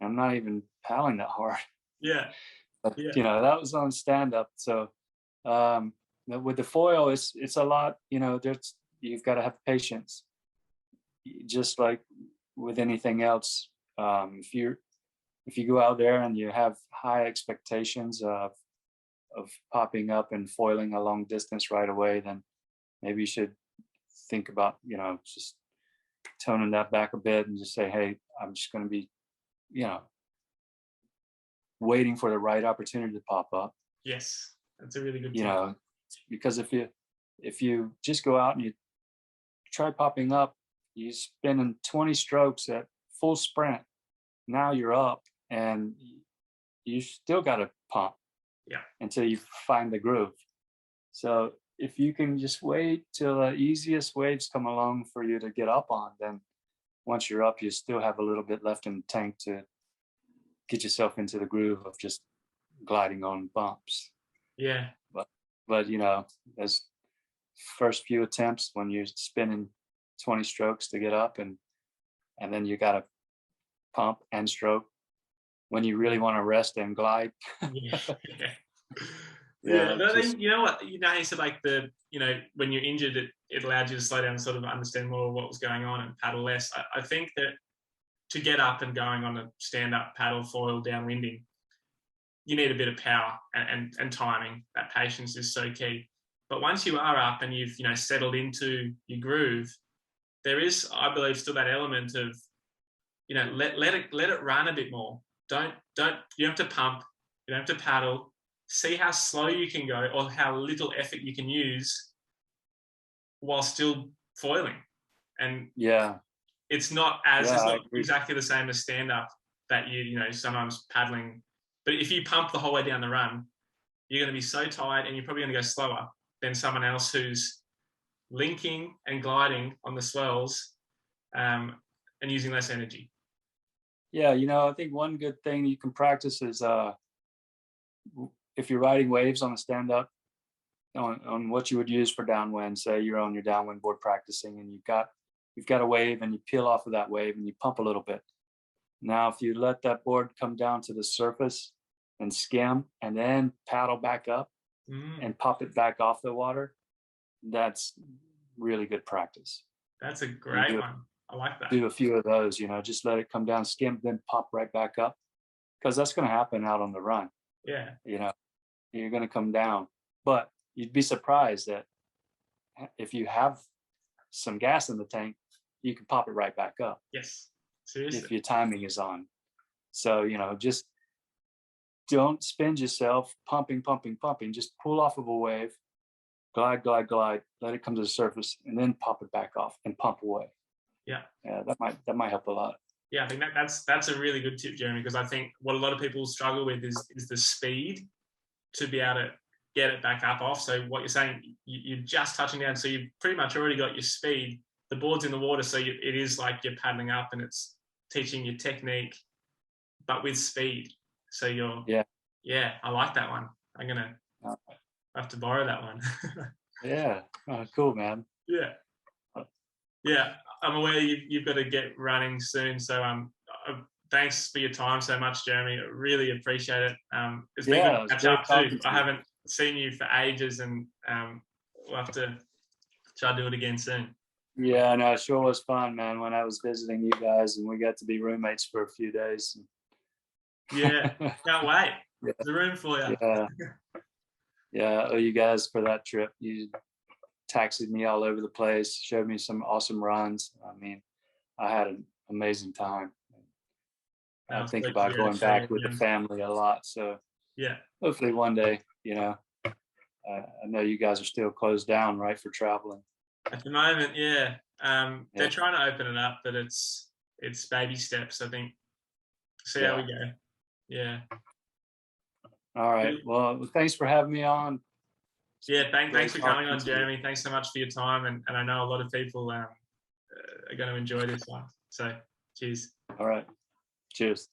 [SPEAKER 2] I'm not even paddling that hard.
[SPEAKER 1] Yeah.
[SPEAKER 2] But, that was on stand up. So with the foil, it's a lot, you've got to have patience, just like with anything else. If you go out there and you have high expectations of popping up and foiling a long distance right away, then maybe you should think about, just toning that back a bit and just say, hey, I'm just going to be, waiting for the right opportunity to pop up.
[SPEAKER 1] Yes, that's a really good tip.
[SPEAKER 2] Because if you just go out and you try popping up, you spin in 20 strokes at full sprint, now you're up and you still got to pump until you find the groove. So if you can just wait till the easiest waves come along for you to get up on, then once you're up, you still have a little bit left in the tank to get yourself into the groove of just gliding on bumps.
[SPEAKER 1] Yeah.
[SPEAKER 2] But those first few attempts when you're spinning 20 strokes to get up, and then you got to pump and stroke when you really want to rest and glide.
[SPEAKER 1] Yeah, but I think, you know what, you said like when you're injured, it allowed you to slow down and sort of understand more of what was going on and paddle less. I think that to get up and going on a stand-up paddle foil downwinding, you need a bit of power and timing. That patience is so key. But once you are up and you've settled into your groove, there is, I believe, still that element of let it run a bit more. You don't have to pump, you don't have to paddle. See how slow you can go or how little effort you can use while still foiling. And it's not as it's not exactly the same as stand up that you sometimes paddling. But if you pump the whole way down the run, you're going to be so tired and you're probably going to go slower than someone else who's linking and gliding on the swells and using less energy.
[SPEAKER 2] Yeah, I think one good thing you can practice is if you're riding waves on a stand-up, on what you would use for downwind. Say you're on your downwind board practicing and you've got a wave and you peel off of that wave and you pump a little bit. Now, if you let that board come down to the surface and skim and then paddle back up and pop it back off the water, that's really good practice.
[SPEAKER 1] That's a great one. I like that.
[SPEAKER 2] Do a few of those, just let it come down, skim, then pop right back up, because that's going to happen out on the run.
[SPEAKER 1] Yeah.
[SPEAKER 2] You're going to come down, but you'd be surprised that if you have some gas in the tank, you can pop it right back up.
[SPEAKER 1] Yes. Seriously.
[SPEAKER 2] If your timing is on. So, just don't spend yourself pumping. Just pull off of a wave, glide, let it come to the surface, and then pop it back off and pump away.
[SPEAKER 1] Yeah.
[SPEAKER 2] That might help a lot.
[SPEAKER 1] Yeah, I think that's a really good tip, Jeremy, because I think what a lot of people struggle with is the speed to be able to get it back up off. So what you're saying, you're just touching down, so you've pretty much already got your speed. The board's in the water, so it is like you're paddling up and it's teaching your technique, but with speed. So I like that one. I'm gonna have to borrow that one.
[SPEAKER 2] Yeah. Oh, cool, man.
[SPEAKER 1] Yeah. Yeah, I'm aware you've got to get running soon. So thanks for your time so much, Jeremy. I really appreciate it. It's been good to catch up too. I haven't seen you for ages, and we'll have to try to do it again soon.
[SPEAKER 2] Yeah, no, it sure was fun, man, when I was visiting you guys and we got to be roommates for a few days.
[SPEAKER 1] Yeah, can't wait. Yeah. There's a room for you.
[SPEAKER 2] Yeah. Yeah, I owe you guys for that trip. You taxied me all over the place, showed me some awesome runs. I mean, I had an amazing time. I think about going back with the family a lot. So
[SPEAKER 1] yeah,
[SPEAKER 2] hopefully one day, you know, I know you guys are still closed down, right, for traveling.
[SPEAKER 1] At the moment, yeah. They're trying to open it up, but it's baby steps, I think. See how we go. Yeah.
[SPEAKER 2] All right. Well, thanks for having me on.
[SPEAKER 1] Yeah, thanks for coming on, Jeremy. Thanks so much for your time, and I know a lot of people are going to enjoy this one. So, cheers.
[SPEAKER 2] All right. Cheers.